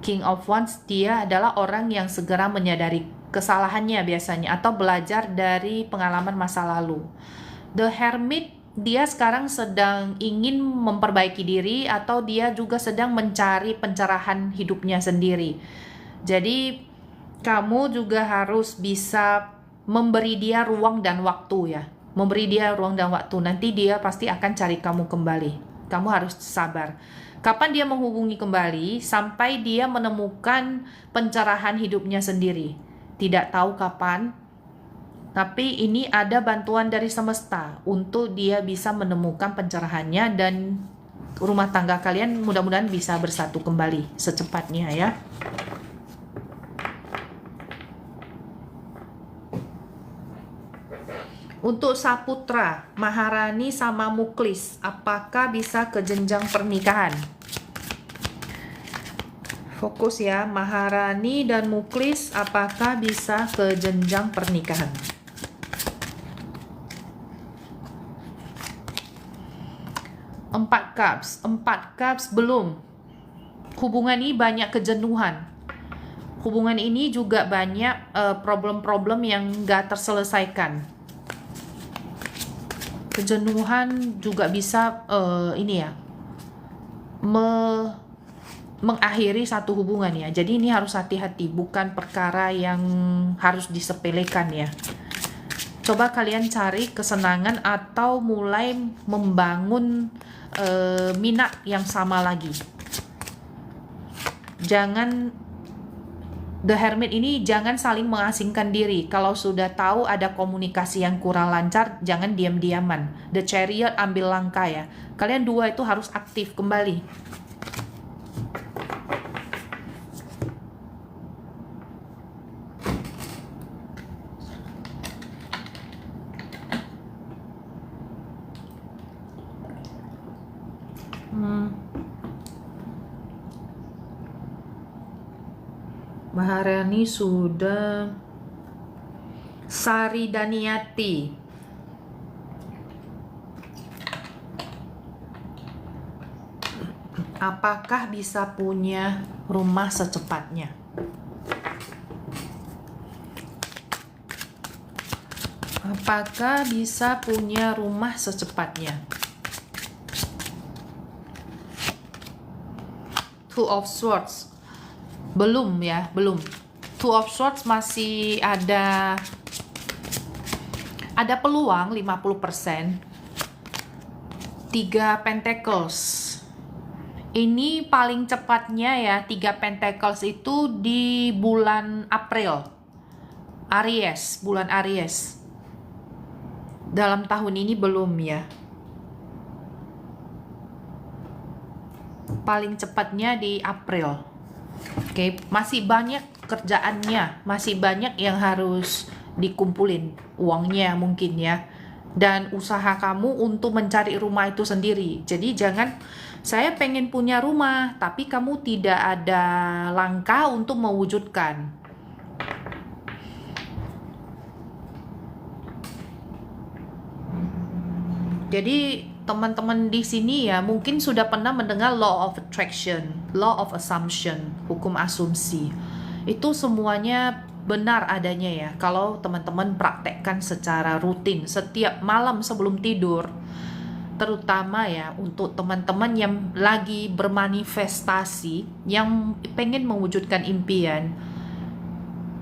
King of Wands dia adalah orang yang segera menyadari kesalahannya biasanya, atau belajar dari pengalaman masa lalu. The Hermit, dia sekarang sedang ingin memperbaiki diri, atau dia juga sedang mencari pencerahan hidupnya sendiri. Jadi kamu juga harus bisa memberi dia ruang dan waktu ya, memberi dia ruang dan waktu. Nanti dia pasti akan cari kamu kembali. Kamu harus sabar. Kapan dia menghubungi kembali? Sampai dia menemukan pencerahan hidupnya sendiri. Tidak tahu kapan, tapi ini ada bantuan dari semesta untuk dia bisa menemukan pencerahannya, dan rumah tangga kalian mudah-mudahan bisa bersatu kembali secepatnya ya. Untuk Saputra, Maharani sama Muklis, apakah bisa ke jenjang pernikahan? Fokus ya, Maharani dan Muklis, apakah bisa ke jenjang pernikahan? Empat cups belum. Hubungan ini banyak kejenuhan. Hubungan ini juga banyak problem-problem yang gak terselesaikan. Kejenuhan juga bisa ini ya, mengakhiri satu hubungan ya. Jadi ini harus hati-hati, bukan perkara yang harus disepelekan ya. Coba kalian cari kesenangan atau mulai membangun minat yang sama lagi. Jangan, The Hermit ini jangan saling mengasingkan diri. Kalau sudah tahu ada komunikasi yang kurang lancar, jangan diam-diaman. The Chariot, ambil langkah ya. Kalian dua itu harus aktif kembali. Maharani sudah. Sari Daniati, apakah bisa punya rumah secepatnya? Apakah bisa punya rumah secepatnya? Two of Swords. Belum ya, belum. Two of Swords masih ada peluang 50%. Tiga Pentacles. Ini paling cepatnya ya, tiga Pentacles itu di bulan April. Aries, bulan Aries. Dalam tahun ini belum ya. Paling cepatnya di April. Oke, masih banyak kerjaannya, masih banyak yang harus dikumpulin uangnya mungkin ya, dan usaha kamu untuk mencari rumah itu sendiri. Jadi jangan saya pengen punya rumah tapi kamu tidak ada langkah untuk mewujudkan. Jadi teman-teman di sini ya mungkin sudah pernah mendengar law of attraction, law of assumption, hukum asumsi. Itu semuanya benar adanya ya kalau teman-teman praktekkan secara rutin setiap malam sebelum tidur. Terutama ya untuk teman-teman yang lagi bermanifestasi, yang pengen mewujudkan impian.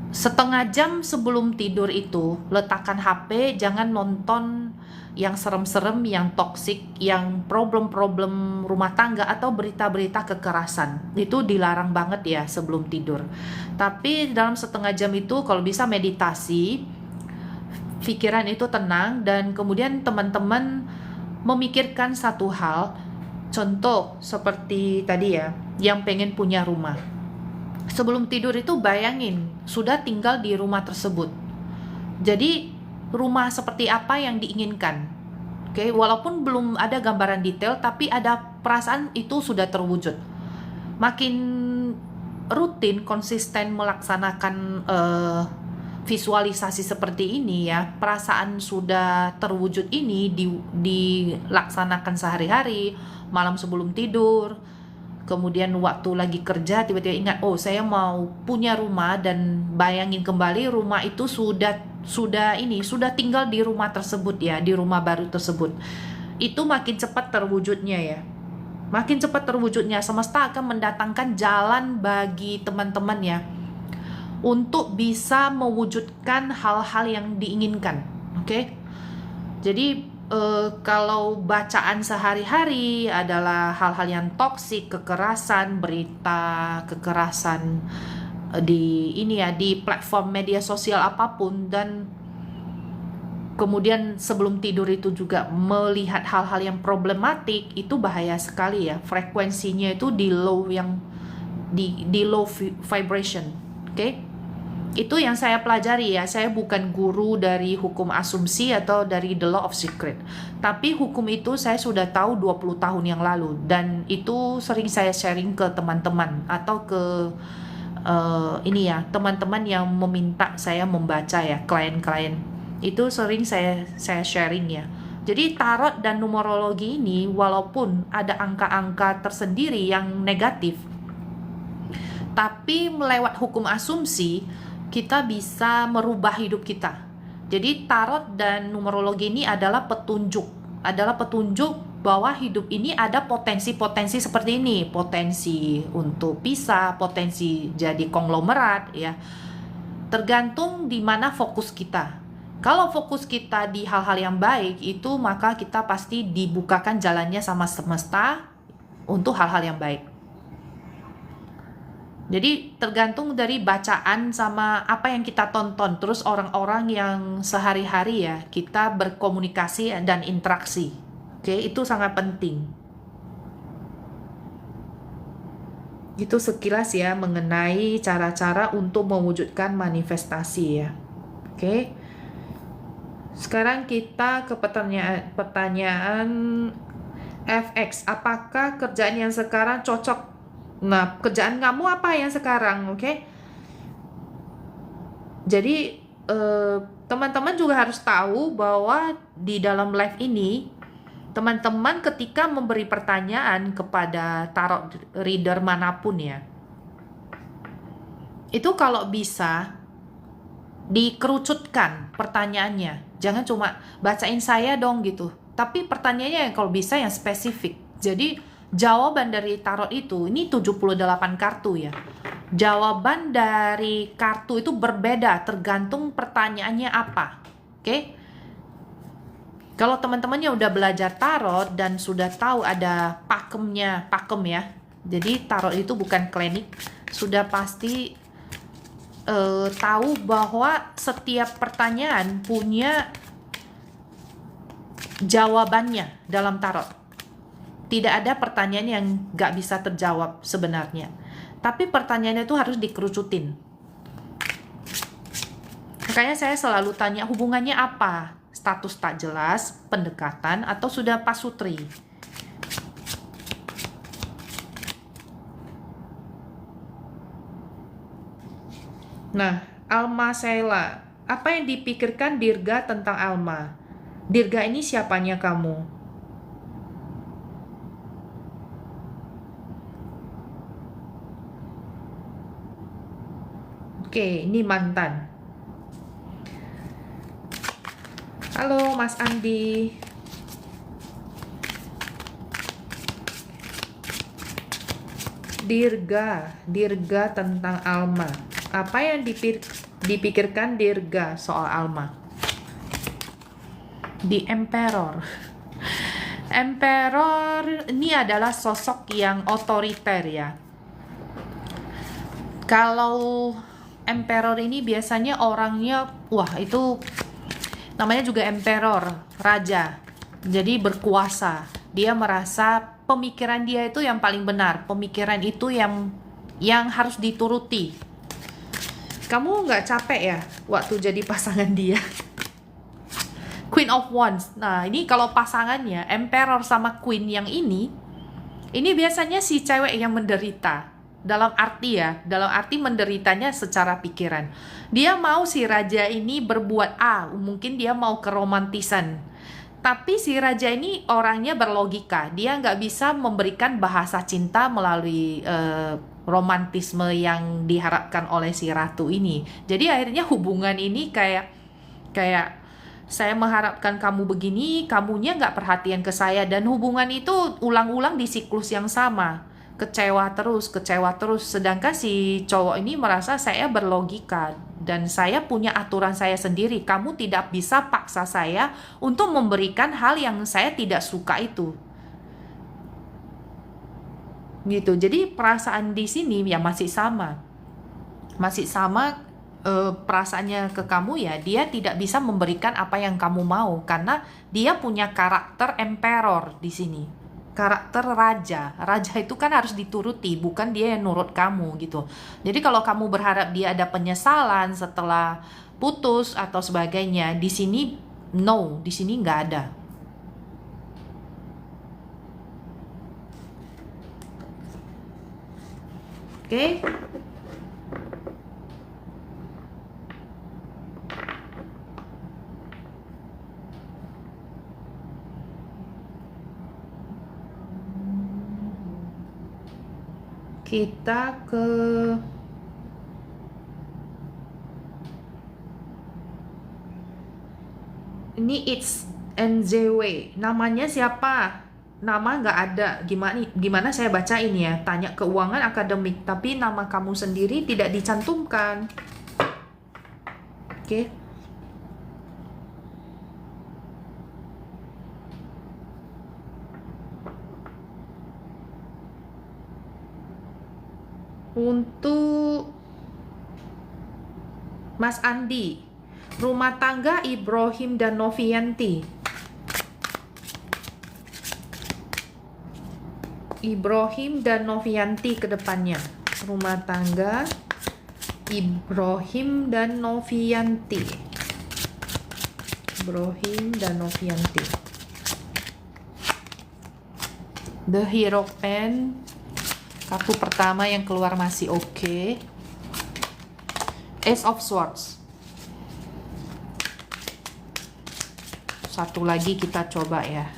Setengah jam sebelum tidur itu letakkan HP, jangan nonton yang serem-serem, yang toksik, yang problem-problem rumah tangga atau berita-berita kekerasan. Itu dilarang banget ya sebelum tidur. Tapi dalam setengah jam itu kalau bisa meditasi, pikiran itu tenang, dan kemudian teman-teman memikirkan satu hal. Contoh seperti tadi ya, yang pengen punya rumah. Sebelum tidur itu bayangin sudah tinggal di rumah tersebut. Jadi rumah seperti apa yang diinginkan. Oke, walaupun belum ada gambaran detail tapi ada perasaan itu sudah terwujud. Makin rutin konsisten melaksanakan visualisasi seperti ini ya, perasaan sudah terwujud ini dilaksanakan sehari-hari, malam sebelum tidur. Kemudian waktu lagi kerja tiba-tiba ingat, oh saya mau punya rumah, dan bayangin kembali rumah itu sudah tinggal di rumah tersebut ya, di rumah baru tersebut. Itu makin cepat terwujudnya ya. Makin cepat terwujudnya, semesta akan mendatangkan jalan bagi teman-teman ya untuk bisa mewujudkan hal-hal yang diinginkan. Oke? Jadi kalau bacaan sehari-hari adalah hal-hal yang toksik, kekerasan, berita kekerasan di platform media sosial apapun, dan kemudian sebelum tidur itu juga melihat hal-hal yang problematik, itu bahaya sekali ya. Frekuensinya itu di low vibration. Oke? Itu yang saya pelajari ya. Saya bukan guru dari hukum asumsi atau dari the law of secret, tapi hukum itu saya sudah tahu 20 tahun yang lalu, dan itu sering saya sharing ke teman-teman atau ke teman-teman yang meminta saya membaca ya, klien-klien. Itu sering saya sharing ya. Jadi tarot dan numerologi ini walaupun ada angka-angka tersendiri yang negatif, tapi melewat hukum asumsi kita bisa merubah hidup kita. Jadi tarot dan numerologi ini adalah petunjuk bahwa hidup ini ada potensi-potensi seperti ini, potensi untuk pisah, potensi jadi konglomerat ya. Tergantung di mana fokus kita. Kalau fokus kita di hal-hal yang baik, itu maka kita pasti dibukakan jalannya sama semesta untuk hal-hal yang baik. Jadi tergantung dari bacaan sama apa yang kita tonton, terus orang-orang yang sehari-hari ya kita berkomunikasi dan interaksi. Oke, itu sangat penting. Itu sekilas ya mengenai cara-cara untuk mewujudkan manifestasi ya. Oke. Sekarang kita ke pertanyaan FX. Apakah kerjaan yang sekarang cocok? Nah, kerjaan kamu apa yang sekarang, oke? Jadi, teman-teman juga harus tahu bahwa di dalam live ini, teman-teman ketika memberi pertanyaan kepada tarot reader manapun ya, itu kalau bisa dikerucutkan pertanyaannya. Jangan cuma bacain saya dong gitu. Tapi pertanyaannya yang kalau bisa yang spesifik. Jadi, jawaban dari tarot itu, ini 78 kartu ya. Jawaban dari kartu itu berbeda tergantung pertanyaannya apa. Oke? Kalau teman-temannya udah belajar tarot dan sudah tahu ada pakemnya, pakem ya. Jadi tarot itu bukan klinik, sudah pasti tahu bahwa setiap pertanyaan punya jawabannya dalam tarot. Tidak ada pertanyaan yang nggak bisa terjawab sebenarnya. Tapi pertanyaannya itu harus dikerucutin. Makanya saya selalu tanya hubungannya apa? Status tak jelas, pendekatan, atau sudah pasutri? Nah, Alma Sheila, apa yang dipikirkan Dirga tentang Alma? Dirga ini siapanya kamu? Oke, ini mantan. Halo Mas Andi. Dirga tentang Alma. Apa yang dipikirkan Dirga soal Alma? The Emperor. Emperor ini adalah sosok yang otoriter ya. Kalau Emperor ini biasanya orangnya, wah itu namanya juga Emperor, raja. Jadi berkuasa. Dia merasa pemikiran dia itu yang paling benar. Pemikiran itu yang harus dituruti. Kamu nggak capek ya waktu jadi pasangan dia? Queen of Wands. Nah, ini kalau pasangannya Emperor sama Queen yang ini biasanya si cewek yang menderita. Dalam arti menderitanya secara pikiran. Dia mau si raja ini berbuat A, mungkin dia mau keromantisan. Tapi si raja ini orangnya berlogika. Dia nggak bisa memberikan bahasa cinta melalui romantisme yang diharapkan oleh si ratu ini. Jadi akhirnya hubungan ini kayak saya mengharapkan kamu begini, kamunya nggak perhatian ke saya, dan hubungan itu ulang-ulang di siklus yang sama. Kecewa terus. Sedangkan si cowok ini merasa saya berlogika dan saya punya aturan saya sendiri. Kamu tidak bisa paksa saya untuk memberikan hal yang saya tidak suka itu. Gitu. Jadi perasaan di sini ya masih sama perasaannya ke kamu ya. Dia tidak bisa memberikan apa yang kamu mau karena dia punya karakter emperor di sini, karakter raja itu kan harus dituruti, bukan dia yang nurut kamu gitu. Jadi kalau kamu berharap dia ada penyesalan setelah putus atau sebagainya, di sini no, di sini nggak ada. Oke. Kita ke ini It's NZW. Namanya siapa? Nama nggak ada. Gimana saya baca ini ya? Tanya keuangan akademik, tapi nama kamu sendiri tidak dicantumkan. Oke. Untuk Mas Andi, rumah tangga Ibrahim dan Novianti. Ibrahim dan Novianti ke depannya. Rumah tangga Ibrahim dan Novianti. Ibrahim dan Novianti. The Hierophant. Kartu pertama yang keluar masih oke. Ace of Swords. Satu lagi kita coba ya.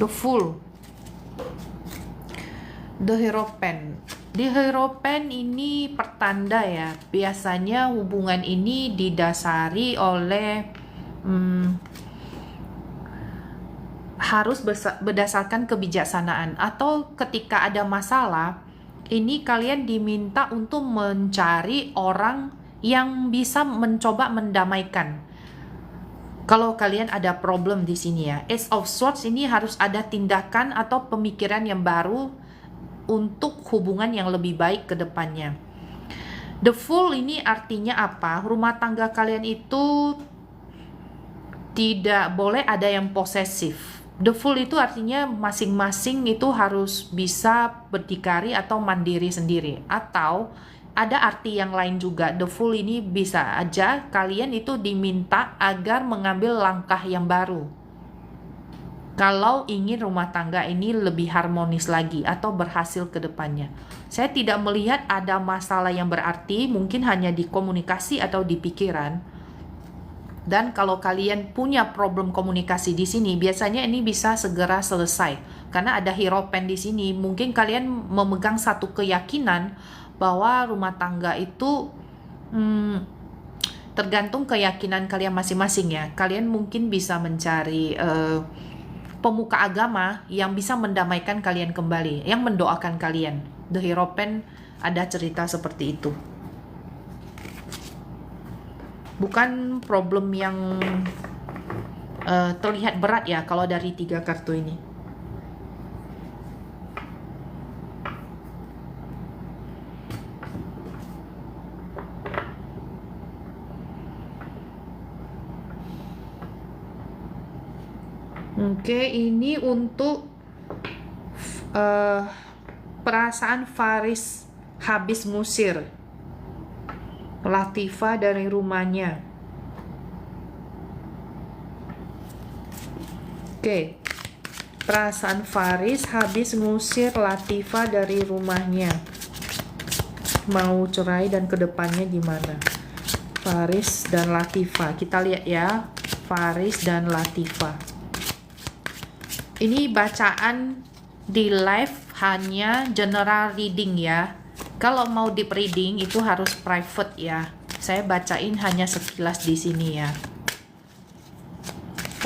The Fool. The Hierophant. The Hierophant ini pertanda ya. Biasanya hubungan ini didasari oleh harus berdasarkan kebijaksanaan, atau ketika ada masalah, ini kalian diminta untuk mencari orang yang bisa mencoba mendamaikan. Kalau kalian ada problem di sini ya, Ace of Swords ini harus ada tindakan atau pemikiran yang baru untuk hubungan yang lebih baik ke depannya. The Fool ini artinya apa? Rumah tangga kalian itu tidak boleh ada yang posesif. The Fool itu artinya masing-masing itu harus bisa berdikari atau mandiri sendiri. Atau ada arti yang lain juga. The Fool ini bisa aja kalian itu diminta agar mengambil langkah yang baru. Kalau ingin rumah tangga ini lebih harmonis lagi atau berhasil ke depannya. Saya tidak melihat ada masalah yang berarti, mungkin hanya di komunikasi atau di pikiran. Dan kalau kalian punya problem komunikasi di sini, biasanya ini bisa segera selesai. Karena ada Hierophant di sini, mungkin kalian memegang satu keyakinan bahwa rumah tangga itu tergantung keyakinan kalian masing-masing ya. Kalian mungkin bisa mencari pemuka agama yang bisa mendamaikan kalian kembali, yang mendoakan kalian. The Hierophant ada cerita seperti itu. Bukan problem yang terlihat berat ya kalau dari 3 kartu ini. Oke, ini untuk perasaan Faris habis ngusir Latifah dari rumahnya. Oke, perasaan Faris habis ngusir Latifah dari rumahnya. Mau cerai dan kedepannya gimana? Faris dan Latifah. Kita lihat ya, Faris dan Latifah. Ini bacaan di live hanya general reading ya. Kalau mau deep reading itu harus private ya. Saya bacain hanya sekilas di sini ya.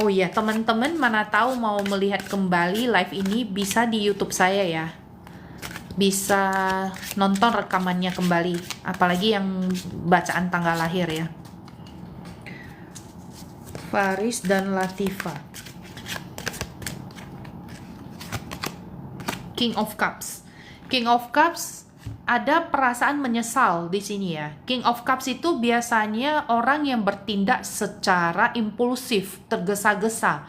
Oh iya, teman-teman mana tahu mau melihat kembali live ini bisa di YouTube saya ya. Bisa nonton rekamannya kembali, apalagi yang bacaan tanggal lahir ya. Faris dan Latifah. King of Cups. King of Cups ada perasaan menyesal di sini ya. King of Cups itu biasanya orang yang bertindak secara impulsif, tergesa-gesa.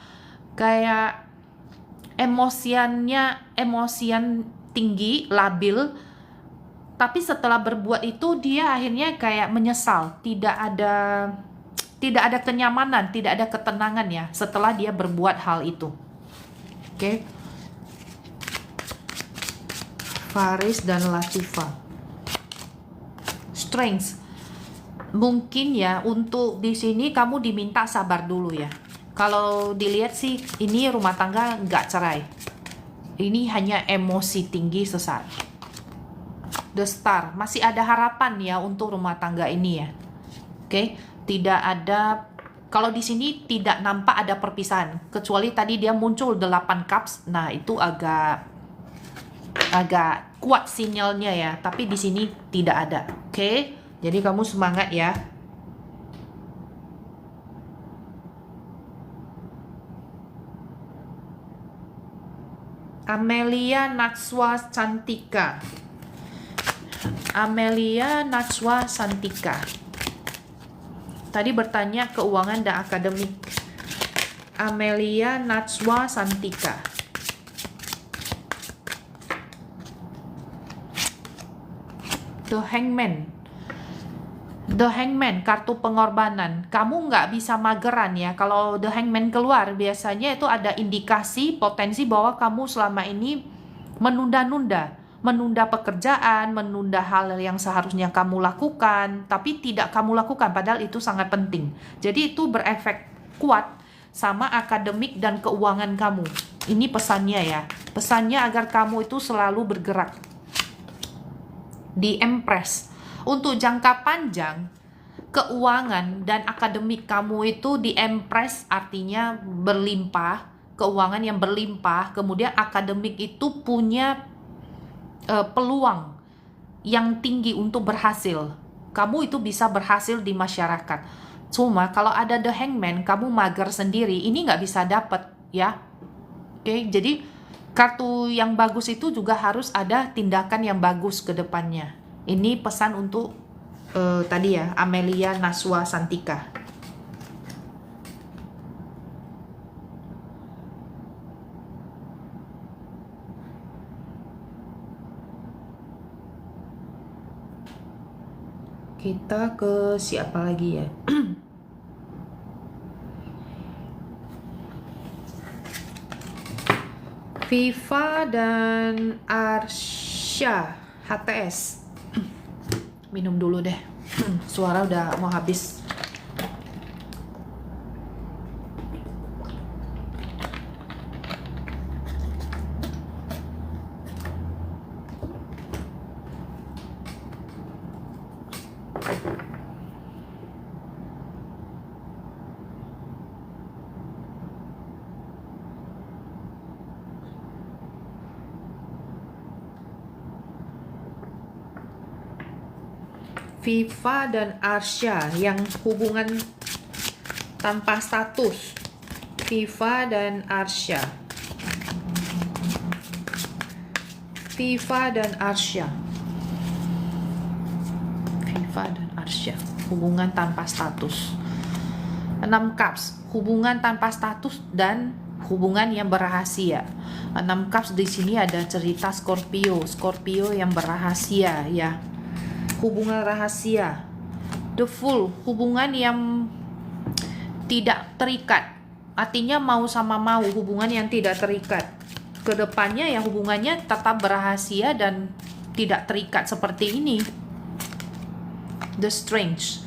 Kayak emosian tinggi, labil. Tapi setelah berbuat itu dia akhirnya kayak menyesal, tidak ada kenyamanan, tidak ada ketenangan ya setelah dia berbuat hal itu. Oke. Faris dan Latifah. Strength. Mungkin ya untuk di sini kamu diminta sabar dulu ya. Kalau dilihat sih ini rumah tangga nggak cerai. Ini hanya emosi tinggi sesaat. The Star. Masih ada harapan ya untuk rumah tangga ini ya. Oke, tidak ada. Kalau di sini tidak nampak ada perpisahan. Kecuali tadi dia muncul 8 cups. Nah itu agak kuat sinyalnya ya, tapi di sini tidak ada. Oke, jadi kamu semangat ya. Amelia Natswa Santika. Amelia Natswa Santika. Tadi bertanya keuangan dan akademik. Amelia Natswa Santika. The Hangman. The Hangman, kartu pengorbanan. Kamu nggak bisa mageran ya. Kalau The Hangman keluar, biasanya itu ada indikasi potensi bahwa kamu selama ini menunda pekerjaan, menunda hal yang seharusnya kamu lakukan, tapi tidak kamu lakukan, padahal itu sangat penting. Jadi itu berefek kuat sama akademik dan keuangan kamu. Ini pesannya ya. Pesannya agar kamu itu selalu bergerak. Di Empress. Untuk jangka panjang, keuangan dan akademik kamu itu di Empress artinya berlimpah. keuangan yang berlimpah, kemudian akademik itu punya peluang yang tinggi untuk berhasil. Kamu itu bisa berhasil di masyarakat. Cuma kalau ada the hangman, kamu mager sendiri, ini nggak bisa dapet ya. Oke, jadi kartu yang bagus itu juga harus ada tindakan yang bagus ke depannya. Ini pesan untuk tadi ya, Amelia Naswa Santika. Kita ke siapa lagi ya? Viva dan Arsya HTS. Minum dulu deh. Suara udah mau habis. Viva dan Arsya yang hubungan tanpa status. Viva dan Arsya. Viva dan Arsya. Viva dan Arsya. Hubungan tanpa status. 6 cups, hubungan tanpa status dan hubungan yang berahasia. 6 cups di sini ada cerita Scorpio, Scorpio yang berahasia ya. Hubungan rahasia. The Fool, hubungan yang tidak terikat. Artinya mau sama mau, hubungan yang tidak terikat. Kedepannya ya hubungannya tetap berahasia dan tidak terikat seperti ini. The Strange.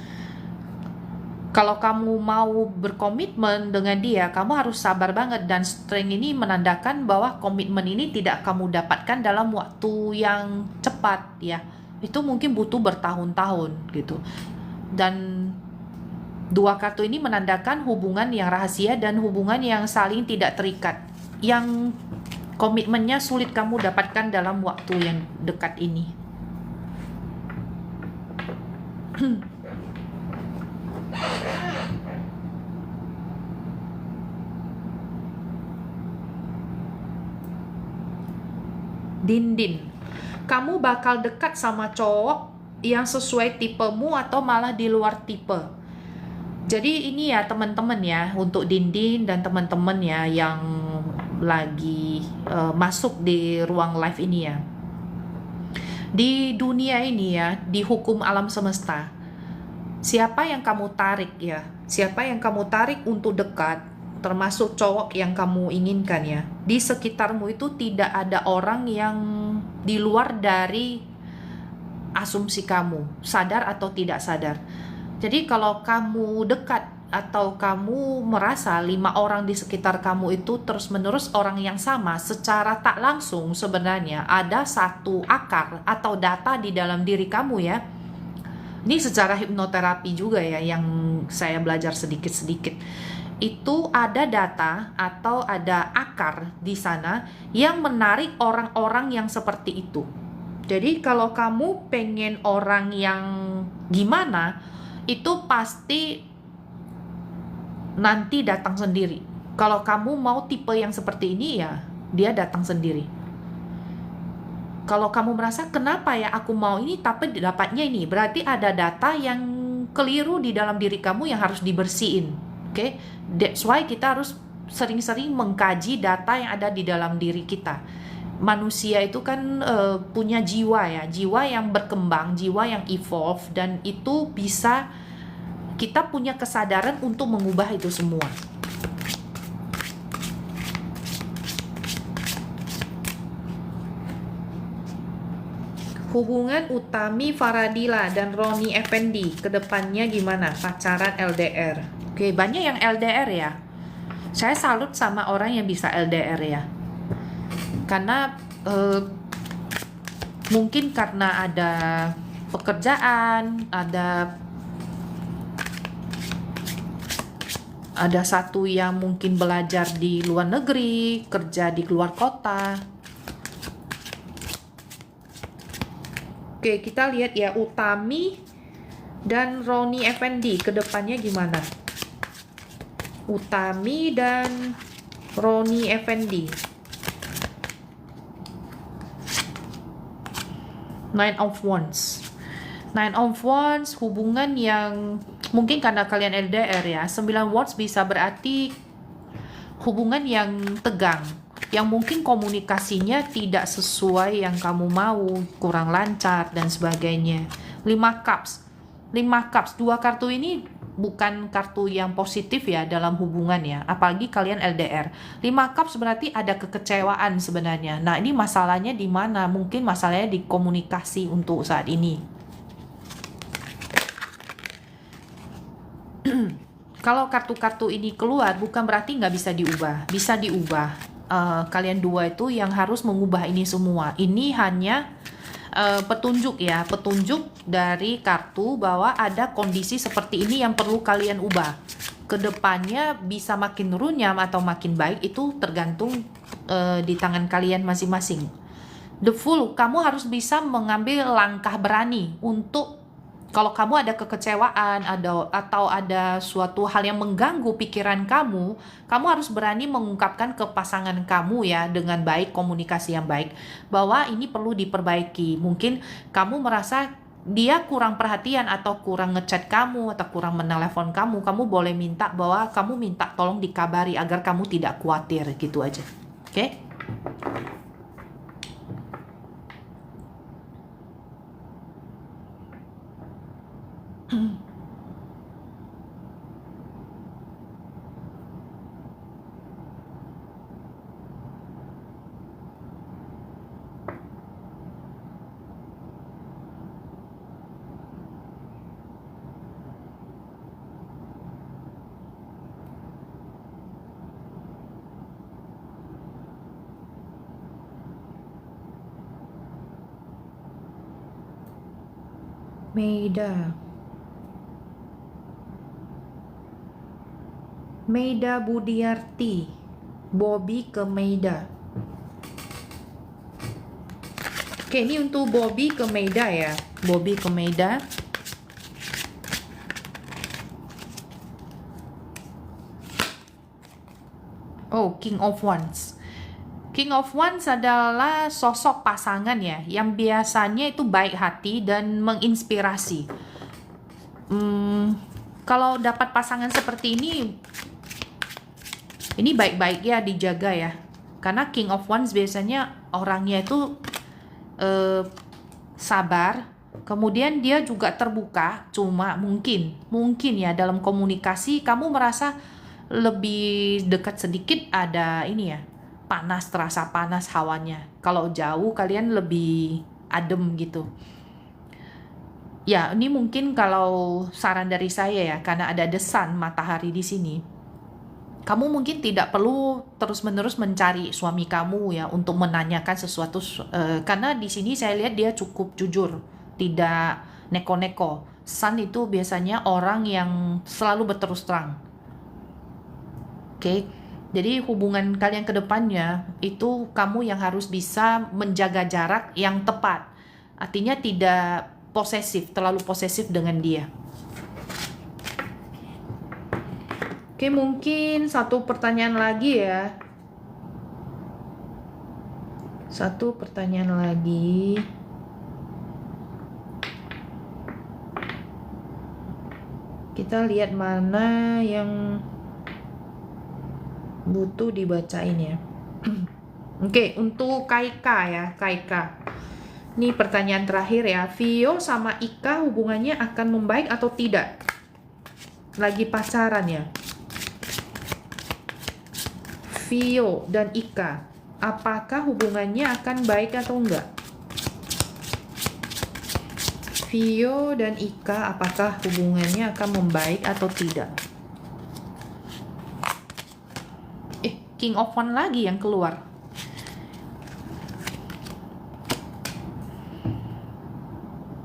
Kalau kamu mau berkomitmen dengan dia, kamu harus sabar banget. Dan Strength ini menandakan bahwa komitmen ini tidak kamu dapatkan dalam waktu yang cepat ya. Itu mungkin butuh bertahun-tahun gitu. Dan dua kartu ini menandakan hubungan yang rahasia dan hubungan yang saling tidak terikat, yang komitmennya sulit kamu dapatkan dalam waktu yang dekat ini. Din-din, kamu bakal dekat sama cowok yang sesuai tipemu atau malah di luar tipe. Jadi ini ya teman-teman ya, untuk Din-din dan teman-teman ya yang lagi masuk di ruang live ini ya. Di dunia ini ya, di hukum alam semesta, siapa yang kamu tarik ya, siapa yang kamu tarik untuk dekat, termasuk cowok yang kamu inginkan ya, di sekitarmu itu tidak ada orang yang di luar dari asumsi kamu, sadar atau tidak sadar. Jadi kalau kamu dekat atau kamu merasa 5 orang di sekitar kamu itu terus-menerus orang yang sama, secara tak langsung sebenarnya ada satu akar atau data di dalam diri kamu ya. Ini secara hipnoterapi juga ya, yang saya belajar sedikit-sedikit. Itu ada data atau ada akar di sana yang menarik orang-orang yang seperti itu. Jadi kalau kamu pengen orang yang gimana, itu pasti nanti datang sendiri. Kalau kamu mau tipe yang seperti ini ya, dia datang sendiri. Kalau kamu merasa kenapa ya aku mau ini tapi dapatnya ini, berarti ada data yang keliru di dalam diri kamu yang harus dibersihin. Oke, that's why kita harus sering-sering mengkaji data yang ada di dalam diri kita. Manusia itu kan punya jiwa ya, jiwa yang berkembang, jiwa yang evolve, dan itu bisa kita punya kesadaran untuk mengubah itu semua. Hubungan Utami Faradila dan Roni Effendi kedepannya gimana? Pacaran LDR. Oke, banyak yang LDR ya. Saya salut sama orang yang bisa LDR ya. Karena mungkin karena ada pekerjaan, ada Ada satu yang mungkin belajar di luar negeri, kerja di luar kota. Oke, kita lihat ya Utami dan Roni Effendi ke depannya gimana. Utami dan Roni Effendi. Nine of Wands. Nine of Wands, hubungan yang mungkin karena kalian LDR ya. 9 Wands bisa berarti hubungan yang tegang, yang mungkin komunikasinya tidak sesuai yang kamu mau, kurang lancar dan sebagainya. 5 Cups. 5 Cups, dua kartu ini bukan kartu yang positif ya dalam hubungan ya, apalagi kalian LDR. 5 Cups berarti ada kekecewaan sebenarnya. Nah, ini masalahnya di mana? Mungkin masalahnya di komunikasi untuk saat ini. Kalau kartu-kartu ini keluar bukan berarti nggak bisa diubah, bisa diubah. Kalian dua itu yang harus mengubah ini semua. Ini hanya petunjuk ya, petunjuk dari kartu bahwa ada kondisi seperti ini yang perlu kalian ubah. Kedepannya bisa makin runyam atau makin baik itu tergantung di tangan kalian masing-masing. The Fool, kamu harus bisa mengambil langkah berani untuk kalau kamu ada kekecewaan atau ada suatu hal yang mengganggu pikiran kamu, kamu harus berani mengungkapkan ke pasangan kamu ya dengan baik, komunikasi yang baik, bahwa ini perlu diperbaiki. Mungkin kamu merasa dia kurang perhatian atau kurang ngechat kamu atau kurang menelepon kamu, kamu boleh minta bahwa kamu minta tolong dikabari agar kamu tidak khawatir, gitu aja. Oke? Meida Budiarti, Bobby ke Meida. Oke, ini untuk Bobby ke Meida ya. Bobby ke Meida. Oh, King of Wands. King of Wands adalah sosok pasangan ya, yang biasanya itu baik hati dan menginspirasi. Kalau dapat pasangan seperti ini baik-baik ya, dijaga ya. Karena King of Wands biasanya orangnya itu sabar, kemudian dia juga terbuka, cuma mungkin ya dalam komunikasi kamu merasa lebih dekat sedikit, ada ini ya, panas, terasa panas hawanya. Kalau jauh kalian lebih adem gitu. Ya, ini mungkin kalau saran dari saya ya, karena ada the sun, matahari di sini. Kamu mungkin tidak perlu terus-menerus mencari suami kamu ya untuk menanyakan sesuatu, karena di sini saya lihat dia cukup jujur, tidak neko-neko. Sun itu biasanya orang yang selalu berterus terang. Oke, jadi hubungan kalian ke depannya itu kamu yang harus bisa menjaga jarak yang tepat. Artinya tidak posesif, terlalu posesif dengan dia. Oke, mungkin satu pertanyaan lagi ya. Satu pertanyaan lagi. Kita lihat mana yang butuh dibacain ya. Oke, untuk Kaika ya, Kaika. Ini pertanyaan terakhir ya. Vio sama Ika hubungannya akan membaik atau tidak? Lagi pacaran ya. Vio dan Ika, apakah hubungannya akan baik atau enggak? Vio dan Ika, apakah hubungannya akan membaik atau tidak? King of Wands lagi yang keluar.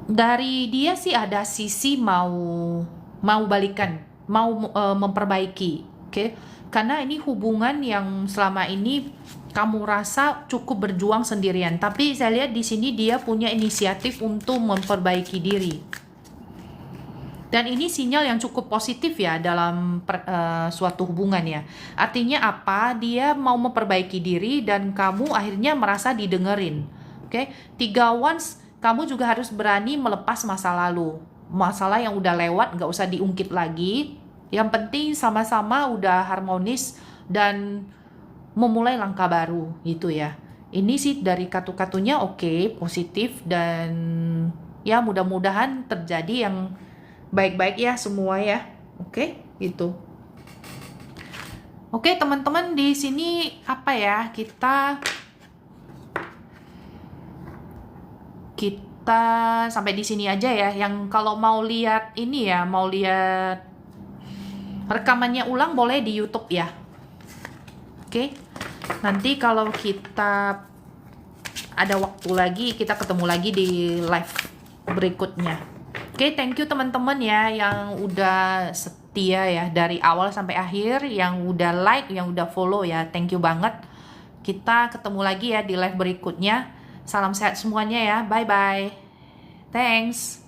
Dari dia sih ada sisi mau balikan, mau memperbaiki. Oke, karena ini hubungan yang selama ini kamu rasa cukup berjuang sendirian, tapi saya lihat di sini dia punya inisiatif untuk memperbaiki diri. Dan ini sinyal yang cukup positif ya dalam suatu hubungan ya. Artinya apa? Dia mau memperbaiki diri dan kamu akhirnya merasa didengerin. Oke, 3 Wands, kamu juga harus berani melepas masa lalu. Masalah yang udah lewat nggak usah diungkit lagi. Yang penting sama-sama udah harmonis dan memulai langkah baru gitu ya. Ini sih dari kartu-kartunya oke, positif, dan ya mudah-mudahan terjadi yang baik-baik ya semua ya. Oke, gitu. Oke, teman-teman, di sini apa ya? Kita sampai di sini aja ya. Yang kalau mau lihat ini ya, mau lihat rekamannya ulang boleh di YouTube ya. Oke. Nanti kalau kita ada waktu lagi, kita ketemu lagi di live berikutnya. Oke, thank you teman-teman ya yang udah setia ya dari awal sampai akhir, yang udah like, yang udah follow ya. Thank you banget. Kita ketemu lagi ya di live berikutnya. Salam sehat semuanya ya. Bye-bye. Thanks.